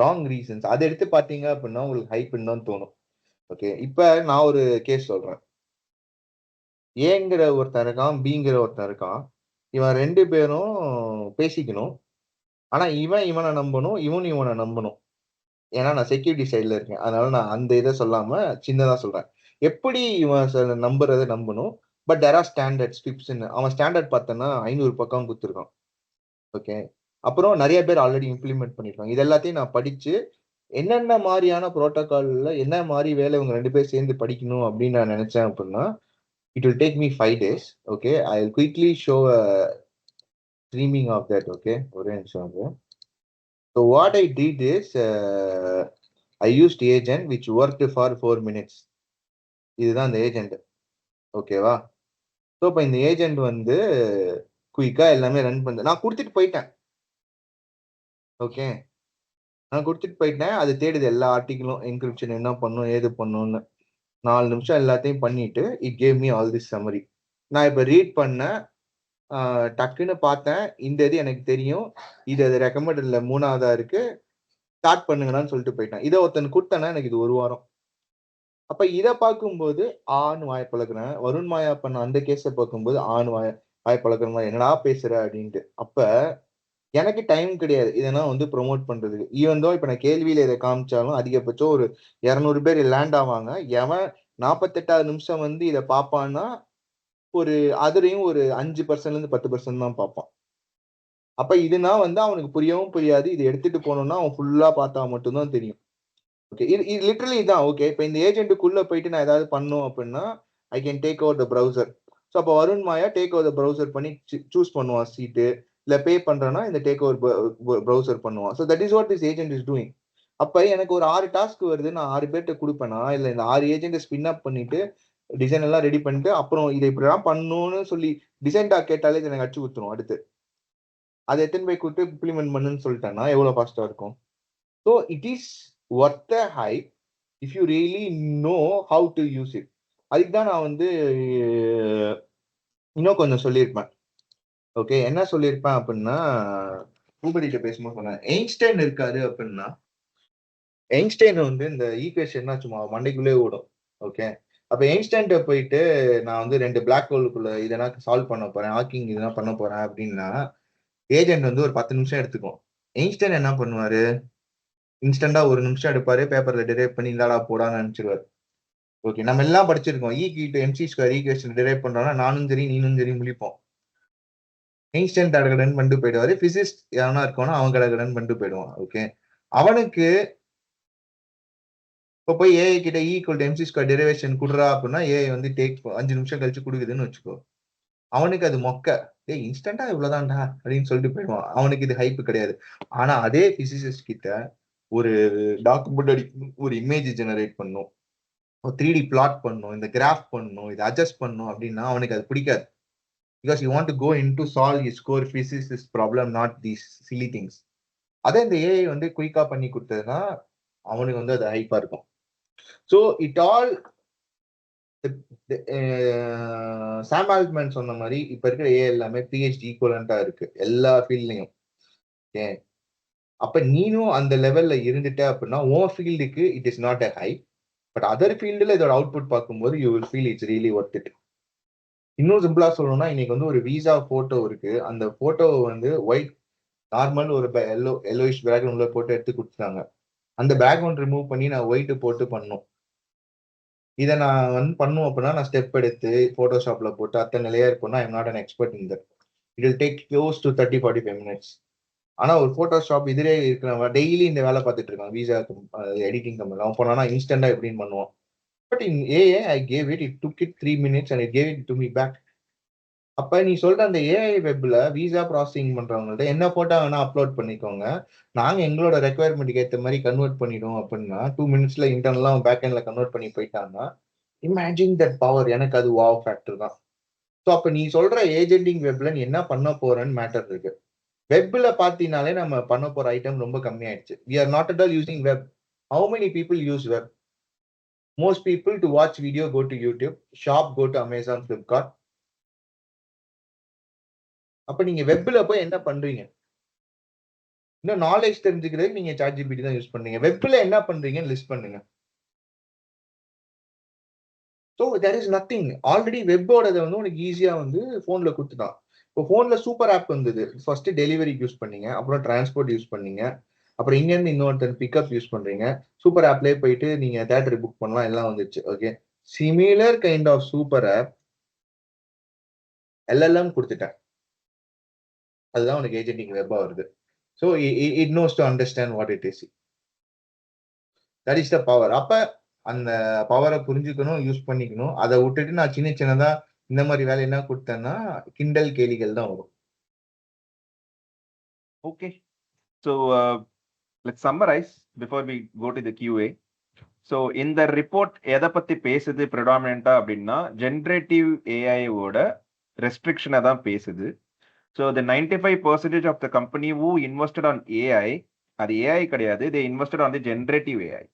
wrong reasons. அதை எடுத்து பாத்தீங்க அப்படின்னா உங்களுக்கு ஹைப்னு தான் தோணும். ஓகே, இப்ப நான் ஒரு கேஸ் சொல்றேன். ஏங்கிற ஒருத்தன் இருக்கான், பிங்கிற ஒருத்தன் இருக்கான். இவன் 2 பேரும் பேசிக்கணும். ஆனா இவனை நம்பணும், இவனை நம்பணும். ஏன்னா நான் செக்யூரிட்டி சைட்ல இருக்கேன், அதனால நான் அந்த இதை சொல்லாம சின்னதா சொல்றேன். எப்படி இவன் நம்புறதை நம்பணும். பட் தேர் ஆர் ஸ்டாண்டர்ட்ஸ் டிப்ஸ்ன்னு. அவன் ஸ்டாண்டர்ட் பார்த்தோன்னா 500 பக்கம் கொடுத்துருக்கான். ஓகே, அப்புறம் நிறைய பேர் ஆல்ரெடி இம்ப்ளிமெண்ட் பண்ணிருக்காங்க. இது எல்லாத்தையும் நான் படிச்சு என்னென்ன மாதிரியான புரோட்டோகால்ல என்ன மாதிரி வேலை இவங்க 2 பேர் சேர்ந்து படிக்கணும் அப்படின்னு நான் நினைச்சேன் அப்படின்னா, it will take me 5 days. Okay, I'll quickly show a streaming of that. Okay, ஒரே நிமிஷம் அது. So what I did is I used agent which worked for 4 minutes. இதுதான் அந்த ஏஜென்ட். ஓகேவா? ஸோ இப்போ இந்த ஏஜென்ட் வந்து குயிக்கா எல்லாமே ரன் பண்ணு. நான் கொடுத்துட்டு போயிட்டேன். ஓகே, நான் கொடுத்துட்டு போயிட்டேன். அது தேடுது எல்லா ஆர்டிகிளும், என்கிரிப்ஷன் என்ன பண்ணும் ஏது பண்ணும்னு. 4 நிமிஷம் எல்லாத்தையும் பண்ணிட்டு it gave me all this summary. நான் இப்போ ரீட் பண்ணேன், டக்குன்னு பார்த்தேன், இந்த இது எனக்கு தெரியும், இது அது ரெக்கமெண்டட்ல 3ஆவதா இருக்கு, ஸ்டார்ட் பண்ணுங்கன்னு சொல்லிட்டு போயிட்டேன். இதை ஒருத்தன் கொடுத்தேன்னா எனக்கு இது 1 வாரம். அப்ப இதை பார்க்கும்போது ஆண் வாய் பழக்கிறேன். வருண் மாயா பண்ண அந்த கேஸை பார்க்கும்போது ஆண் வாய் பழக்கிற மாதிரி என்னடா பேசுற அப்படின்ட்டு. அப்ப எனக்கு டைம் கிடையாது இதை நான் வந்து ப்ரொமோட் பண்றதுக்கு. ஈவன் தோ இப்ப நான் கேள்வியில இதை காமிச்சாலும் அதிகபட்சம் ஒரு 200 பேர் லேண்ட் ஆவாங்க. எவன் 48வது நிமிஷம் வந்து இதை பார்ப்பான்னா ஒரு அதுலயும் ஒரு 5%ல 10% தான் பார்ப்பான். அப்ப இதுனா வந்து அவனுக்கு புரியவும் புரியாது. இதை எடுத்துட்டு போனோம்னா அவன் ஃபுல்லா பார்த்தா மட்டும்தான் தெரியும். ஓகே, இது லிட்டரலி இதான். ஓகே, இப்ப இந்த ஏஜென்ட்டுக்குள்ள போயிட்டு நான் ஏதாவது பண்ணும் அப்படின்னா I can take over the browser. So அப்போ வருண் மாயா டேக் ஓவர் த ப்ரௌசர் பண்ணி சூஸ் பண்ணுவான் சீட்டு. இல்ல பே பண்றேன்னா இந்த டேக் ஓவர் ப்ரௌசர் பண்ணுவான். So that is what this agent is doing. அப்ப எனக்கு ஒரு 6 டாஸ்க் வருது, நான் 6 பேர்கிட்ட கொடுப்பேனா, இல்ல இந்த 6 ஏஜென்ட் ஸ்பின் அப் பண்ணிட்டு டிசைன் எல்லாம் ரெடி பண்ணிட்டு அப்புறம் இதை இப்படிதான் பண்ணணும்னு சொல்லி டிசைன் டாக் கேட்டாலே எனக்கு அடிச்சு கொடுத்துரும். அடுத்து அதை எத்தனை போய் கொடுத்து இம்ப்ளிமெண்ட் பண்ணுன்னு சொல்லிட்டேன்னா எவ்வளவு ஃபாஸ்டா இருக்கும். So it is worth a hype if you really know how to use it. அதுக்கு தான் நான் வந்து இன்னும் கொஞ்சம் சொல்லியிருப்பேன். ஓகே, என்ன சொல்லியிருப்பேன் அப்படின்னா, பூபதிட்ட பேசும்போது சொன்னேன், ஐன்ஸ்டைன் இருக்காரு அப்படின்னா ஐன்ஸ்டைன் வந்து இந்த ஈக்குவேஷன்னா சும்மா மண்டைக்குள்ளே ஓடும். ஓகே, அப்ப ஐன்ஸ்டைன்ட்ட போயிட்டு நான் வந்து 2 பிளாக் ஹோலுக்குள்ள இதெல்லாம் சால்வ் பண்ண போறேன், ஹாக்கிங் இதெல்லாம் பண்ண போறேன் அப்படின்னா ஏஜென்ட் வந்து ஒரு 10 நிமிஷம் எடுத்துக்கும். ஐன்ஸ்டைன் என்ன பண்ணுவாரு, இன்ஸ்டன்டா 1 நிமிஷம் எடுப்பாரு, பேப்பர்ல டிரைவ் பண்ணி இந்தாடா போடான்னு அனுப்பிச்சிருவாரு. ஓகே, நம்ம எல்லாம் படிச்சிருக்கோம். ஈ எம்சி ஸ்கொயர் ஈக்குவேஷன் டிரைவ் பண்றோம்னா நானும் சரி நீனும் சரி முழிப்போம். ஐன்ஸ்டைன் கடகடன் பண்ணிட்டு போயிடுவாரு. பிசிஸ்ட் யாரா இருக்கானோ அவன் கடகடன் பண்ணிட்டு போயிடுவான். ஓகே, அவனுக்கு இப்போ போய் ஏஐ கிட்ட equal to MC square derivation குடுறா அப்படின்னா ஏஐ வந்து டேக் 5 நிமிஷம் கழிச்சு கொடுக்குதுன்னு வச்சுக்கோ. அவனுக்கு அது மொக்க, ஏய் இன்ஸ்டன்டா இவ்வளவுதான்டா அப்படின்னு சொல்லிட்டு போயிடுவான். அவனுக்கு இது ஹைப் கிடையாது. ஆனா அதே பிசிசிஸ்ட் கிட்ட ஒரு டாக்குமெண்ட் அடிக்கணும், ஒரு இமேஜ் ஜெனரேட் பண்ணும், 3D பிளாட் பண்ணும், இந்த கிராஃப் பண்ணும், இதை அட்ஜஸ்ட் பண்ணும் அப்படின்னா அவனுக்கு அது பிடிக்காது. Because you want to go in to solve his core physicist problem, not these silly things. அதே இந்த ஏஐ வந்து குயிக்கா பண்ணி கொடுத்ததுன்னா அவனுக்கு வந்து அது ஹைப்பா இருக்கும். So it all Sam Altman சொன்ன மாதிரி இப்ப இருக்கிற ஏஐ எல்லாமே பிஹெச்டி ஈக்குவலண்டா இருக்கு எல்லா ஃபீல்ட்லயும். ஓகே, அப்ப நீனும் அந்த லெவல்ல இருந்துட்ட அப்படின்னா உன் ஃபீல்டுக்கு it is not a high. But other ஃபீல்டில் இதோட அவுட்புட் பார்க்கும்போது you will feel it's really worth it. இன்னும் சிம்பிளா சொல்லணும்னா இன்னைக்கு வந்து ஒரு விசா போட்டோ இருக்கு, அந்த போட்டோவை வந்து ஒயிட் நார்மல் ஒரு எல்லோயிஷ் பேக்ரவுண்ட்ல போட்டு எடுத்து கொடுத்துட்டாங்க. அந்த பேக்ரவுண்ட் ரிமூவ் பண்ணி நான் ஒயிட் போட்டு பண்ணணும். இதை நான் வந்து பண்ணுவோம் அப்படின்னா நான் ஸ்டெப் எடுத்து போட்டோஷாப்ல போட்டு அத்தனை லேயர் பண்ணா I'm not an expert in that. It will take close to 30-45 minutes. ஆனா ஒரு போட்டோஷாப் இதிலே இருக்கிறவங்க டெய்லி இந்த வேலை பார்த்துட்டு இருக்கான் விசா எடிட்டிங் கம்பெனி, அவன் போனா இன்ஸ்டன்டா எப்படின்னு பண்ணுவான். But in AI I gave it took it 3 minutes and it gave it to me back. அப்ப நீ சொல்ற அந்த ஏஐ வெப்ல விசா ப்ராசஸிங் பண்றவங்கள்ட்ட என்ன போட்டோ வேணா அப்லோட் பண்ணிக்கோங்க, நாங்க எங்களோட ரெக்குவயர்மெண்ட்டுக்கு ஏற்ற மாதிரி கன்வெர்ட் பண்ணிடுவோம் அப்படின்னா 2 minutesல இன்டர்னலா பேக் எண்ட்ல கன்வெர்ட் பண்ணி போயிட்டாங்கன்னா இமேஜின் தட் பவர். எனக்கு அது வாவ் ஃபேக்டர் தான். ஸோ அப்ப நீ சொல்ற ஏஜென்டிங் வெப்ல நீ என்ன பண்ண போறன்னு மேட்டர் இருக்கு. வெப்ல பாத்தீங்கனாலே நம்ம பண்ண போற ஐட்டம் ரொம்ப கம்மியாயிடுச்சு. We are not at all using web. How many people use web? Most people to watch video go to YouTube, shop go to Amazon, Flipkart. அப்ப நீங்க வெப்ல போய் என்ன பண்றீங்க? இன்னும் நாலேஜ் தெரிஞ்சுக்கிறதுக்கு நீங்க ChatGPT தான் யூஸ் பண்றீங்க. வெப்ல என்ன பண்றீங்கன்னு லிஸ்ட் பண்ணுங்க. So there is nothing. Already வெப்போடதை வந்து உனக்கு ஈஸியா வந்து போன்ல கொடுத்துட்டான். இப்போ போன்ல சூப்பர் ஆப் வந்தது. ஃபர்ஸ்ட் டெலிவரிக்கு யூஸ் பண்ணீங்க, அப்புறம் டிரான்ஸ்போர்ட் யூஸ் பண்ணீங்க, அப்புறம் இங்க இருந்து இன்னொருத்தர் பிக்கப் யூஸ் பண்றீங்க. சூப்பர் ஆப்லயே போயிட்டு நீங்க தியேட்டர் புக் பண்ணலாம், எல்லாம் வந்துச்சு. Okay, similar kind of super app LLM கொடுத்துட்டேன். அதுதான் உனக்கு ஏஜென்டிங் வெப்பா வருது. So it knows to understand what it is. That is the power. அப்ப அந்த பவரை புரிஞ்சுக்கணும், யூஸ் பண்ணிக்கணும். அதை விட்டுட்டு நான் சின்ன சின்னதா இந்த மாதிரி வேலை என்ன கொடுத்தேன்னா கிண்டல் கேலிகள் தான் வரும். Okay. So let's summarize before we go to the QA. So இந்த ரிப்போர்ட் எதை பத்தி பேசுது ப்ரிடாமினா அப்படின்னா ஜென்ரேட்டிவ் ஏஐவோட ரெஸ்ட்ரிக்ஷனை தான் பேசுது. So the 95% of the company who invested on AI, அது ஏஐ கிடையாது, they invested on the generative AI.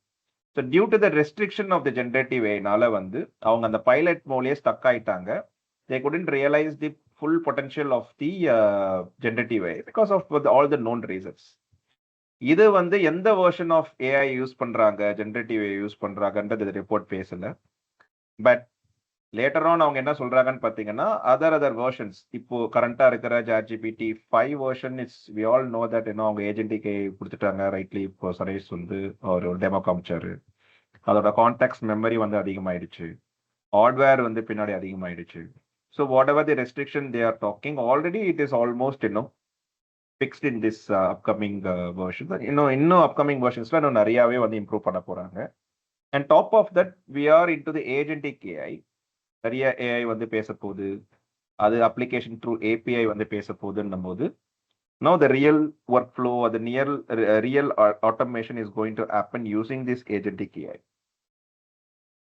So due to the restriction of the generative ஏஐனால வந்து அவங்க அந்த பைலட் மோட்லயே ஸ்டக் ஆயிட்டாங்க. they couldn't realize the full potential of the generative AI because of all the known reasons. இது வந்து எந்த version of AI use பண்றாங்க, ஜென்ரேட்டிவ் ஏஐ யூஸ் பண்றாங்கன்றது ரிப்போர்ட் பேசல. பட் லேட்டர் ஆன் அவங்க என்ன சொல்றாங்கன்னு பாத்தீங்கன்னா அதர் வெர்ஷன்ஸ், இப்போ கரண்டா இருக்கிற ChatGPT 5 version is we all know that இன்னும் அவங்க ஏஜென்டிக்கு கொடுத்துட்டாங்க. ரைட்லி இப்போ சரேஷ் வந்து ஒரு டெமோ காமிச்சாரு. அதோட கான்டெக்ட் மெமரி வந்து அதிகமாயிடுச்சு, ஹார்ட்வேர் வந்து பின்னாடி அதிகமாயிடுச்சு. So what ever the restriction they are talking already it is almost fixed in this upcoming version. இன்னும் upcoming versionsல இன்னும் நிறையவே வந்து இம்ப்ரூவ் பண்ண போறாங்க. And top of that we are into the agentic AI. நிறைய AI வந்து பேச போகுது, அது அப்ளிகேஷன் த்ரூ API வந்து பேச போகுதுன்னும் போது now the real workflow or the real automation is going to happen using this agentic AI.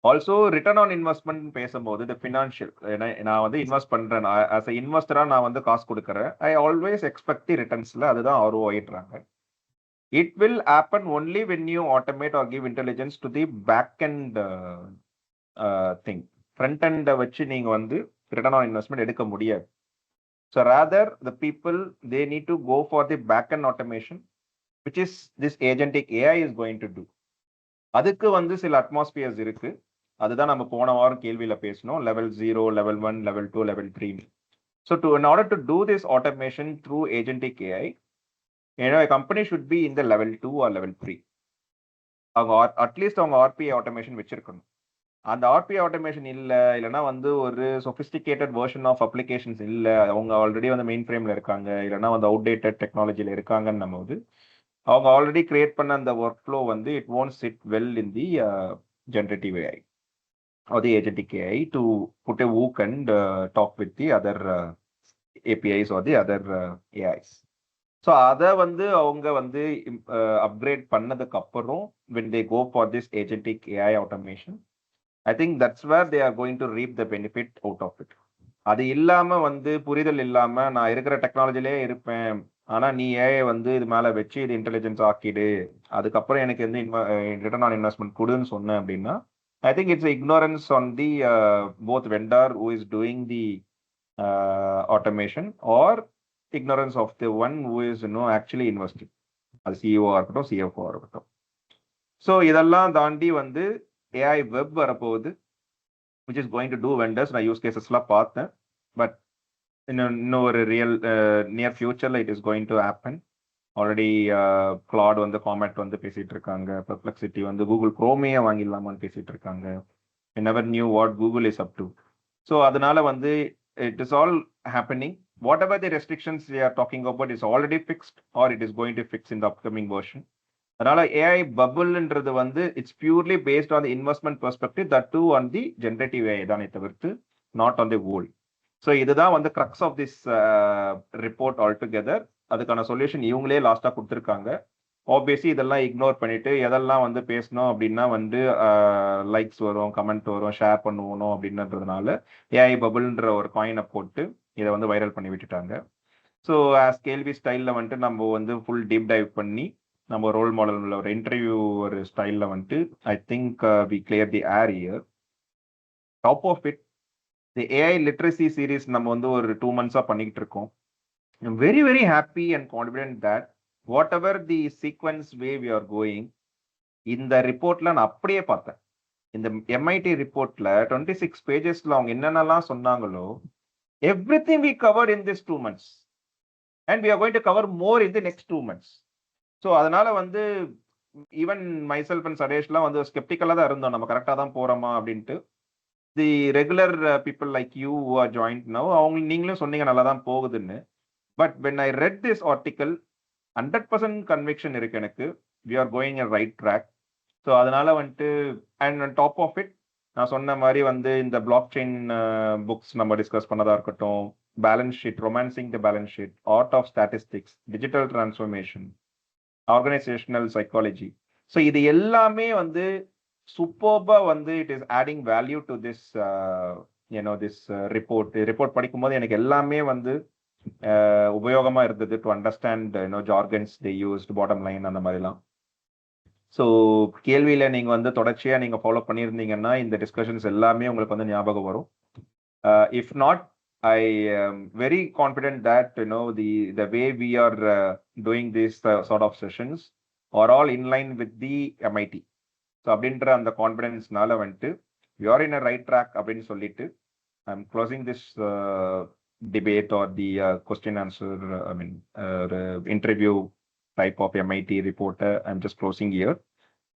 Also return on investment பேசும்போது இந்த ஃபினான்ஷியல், நான் வந்து இன்வெஸ்ட் பண்றேன், ஆஸ் அ இன்வெஸ்டரா நான் வந்து காசு கொடுக்குறேன், ஐ ஆல்வேஸ் எக்ஸ்பெக்ட் தி ரிட்டர்ன்ஸ்ல, அதுதான் ROI-ன்றாங்க. It will happen only when you automate or give intelligence to the back and thing. Front அண்டை வச்சு நீங்க வந்து ரிட்டர்ன் ஆன் இன்வெஸ்ட்மெண்ட் எடுக்க முடியாது. So rather the people they need to go for the back and automation which is this agentic AI is going to do. அதுக்கு வந்து சில atmospheres இருக்கு. அதுதான் நம்ம போன வாரம் கேள்வியில பேசணும். level 0, level 1, level 2, level 3. So in order to do this automation through agentic AI, a company should be in the level 2 or level 3. At least அவங்க RPA automation வச்சிருக்கணும். அந்த RPA automation இல்லைன்னா வந்து ஒரு சொபிஸ்டிகேட்டட் வெர்ஷன் ஆஃப் அப்ளிகேஷன்ஸ் இல்லை, அவங்க already வந்து main ஃப்ரேம்ல இருக்காங்க, இல்லைன்னா வந்து அவுடேட்டட் டெக்னாலஜியில் இருக்காங்கன்னு போது அவங்க ஆல்ரெடி கிரியேட் பண்ண அந்த ஒர்க் ஃப்ளோ வந்து it won't sit well in the generative AI or the agentic AI to put a hook and talk with the other APIs or the other AIs. So அதை வந்து அவங்க வந்து upgrade பண்ணதுக்கு அப்புறம் when they go for this agentic AI automation, I think that's where they are going to reap the benefit out of it. அது இல்லாம வந்து புரிதல் இல்லாம நான் இருக்கிற டெக்னாலஜிலே இருப்பேன், ஆனா நீ ஏஐ வந்து இது மேல வச்சு இது இன்டெலிஜென்ஸ் ஆக்கிடு, அதுக்கப்புறம் எனக்கு வந்து ரிட்டர்ன் ஆன் இன்வெஸ்ட்மெண்ட் கொடுன்னு சொன்னேன் அப்படின்னா I think it's ignorance on the both vendor who is doing the automation or ignorance of the one who is actually investing, அது CEO இருக்கட்டும் CFO இருக்கட்டும். ஸோ இதெல்லாம் தாண்டி வந்து ஏஐ வெப் வரப்போகுது, which is going to do vendors. நான் use கேசஸ்லாம் பார்த்தேன். பட் இன்னும் ஒரு ரியல் நியர் ஃபியூச்சர்ல it is going to happen. Already Claude வந்து ஃபார்மேட் வந்து பேசிட்டு இருக்காங்க. பெர்ப்ளெக்சிட்டி வந்து கூகுள் குரோமையே வாங்கிடலாமான்னு பேசிட்டு இருக்காங்க. I never knew what Google is up to. So அதனால வந்து it is all happening. Whatever the restrictions we are talking about is already fixed or it is going to fix in the upcoming version. அதனால AI பபிள்ன்றது வந்து it's purely based on the investment perspective, that do on the generative AI தானே தவிர்த்து not on the old. So இதுதான் வந்து crux of this report all together. அதுக்கான solution இவங்களே லாஸ்ட்டாக கொடுத்துருக்காங்க. ஆப்வியஸ்லி இதெல்லாம் இக்னோர் பண்ணிட்டு எதெல்லாம் வந்து பேசணும் அப்படின்னா வந்து லைக்ஸ் வரும், கமெண்ட் வரும், ஷேர் பண்ணுவோம் அப்படின்றதுனால ஏஐ பபிள்ன்ற ஒரு காயினை போட்டு இதை வந்து வைரல் பண்ணி விட்டுட்டாங்க. ஸோ ஆஸ் கேள்வி ஸ்டைலில் வந்துட்டு நம்ம வந்து ஃபுல் டீப் டைவ் பண்ணி நம்ம ரோல் மாடல் ஒரு இன்டர்வியூ ஒரு ஸ்டைலில் வந்துட்டு I think we clear the air year. Top of it the AI literacy series நம்ம வந்து ஒரு 2 months பண்ணிக்கிட்டு இருக்கோம். Very very happy and confident that whatever the sequence way we are going, இந்த ரிப்போர்ட்ல நான் அப்படியே பார்த்தேன். இந்த எம்ஐடி ரிப்போர்ட்ல 26 pagesல அவங்க என்னென்னலாம் சொன்னாங்களோ everything we cover in this 2 months and we are going to cover more in the next 2 months. So அதனால வந்து ஈவன் மைசெல்ஃப் அண்ட் சரேஷ்லாம் வந்து ஸ்கெப்டிக்கலாக தான் இருந்தோம், நம்ம கரெக்டாக தான் போகிறோமா அப்படின்ட்டு. The regular people like you who are joined now, அவங்க நீங்களும் சொன்னீங்க நல்லா தான் போகுதுன்னு. But when I read this article 100% conviction இருக்கு எனக்கு, we are going a right track. So அதனால வந்துட்டு அண்ட் டாப் ஆஃப் இட் நான் சொன்ன மாதிரி வந்து இந்த பிளாக் செயின் புக்ஸ் நம்ம டிஸ்கஸ் பண்ணதா இருக்கட்டும், balance sheet, romancing the balance sheet, art of statistics, digital transformation, organisational psychology. So இது எல்லாமே வந்து சூப்பர்பா வந்து it is adding value to this this report படிக்கும்போது எனக்கு எல்லாமே வந்து உபயோகமா இருந்தது to understand jargons they used, bottom line அந்த மாதிரிலாம். ஸோ கேள்வியில நீங்க வந்து தொடர்ச்சியா நீங்க ஃபாலோ பண்ணியிருந்தீங்கன்னா இந்த டிஸ்கஷன்ஸ் எல்லாமே உங்களுக்கு வந்து ஞாபகம் வரும். If not, I am very confident that the way we are doing these sort of sessions are all in line with the MIT. So அப்படின்ற அந்த கான்ஃபிடன்ஸ்னால வந்துட்டு we are in a right track அப்படின்னு சொல்லிட்டு I'm closing this debate or the question answer, interview type of MIT report. I'm just closing here.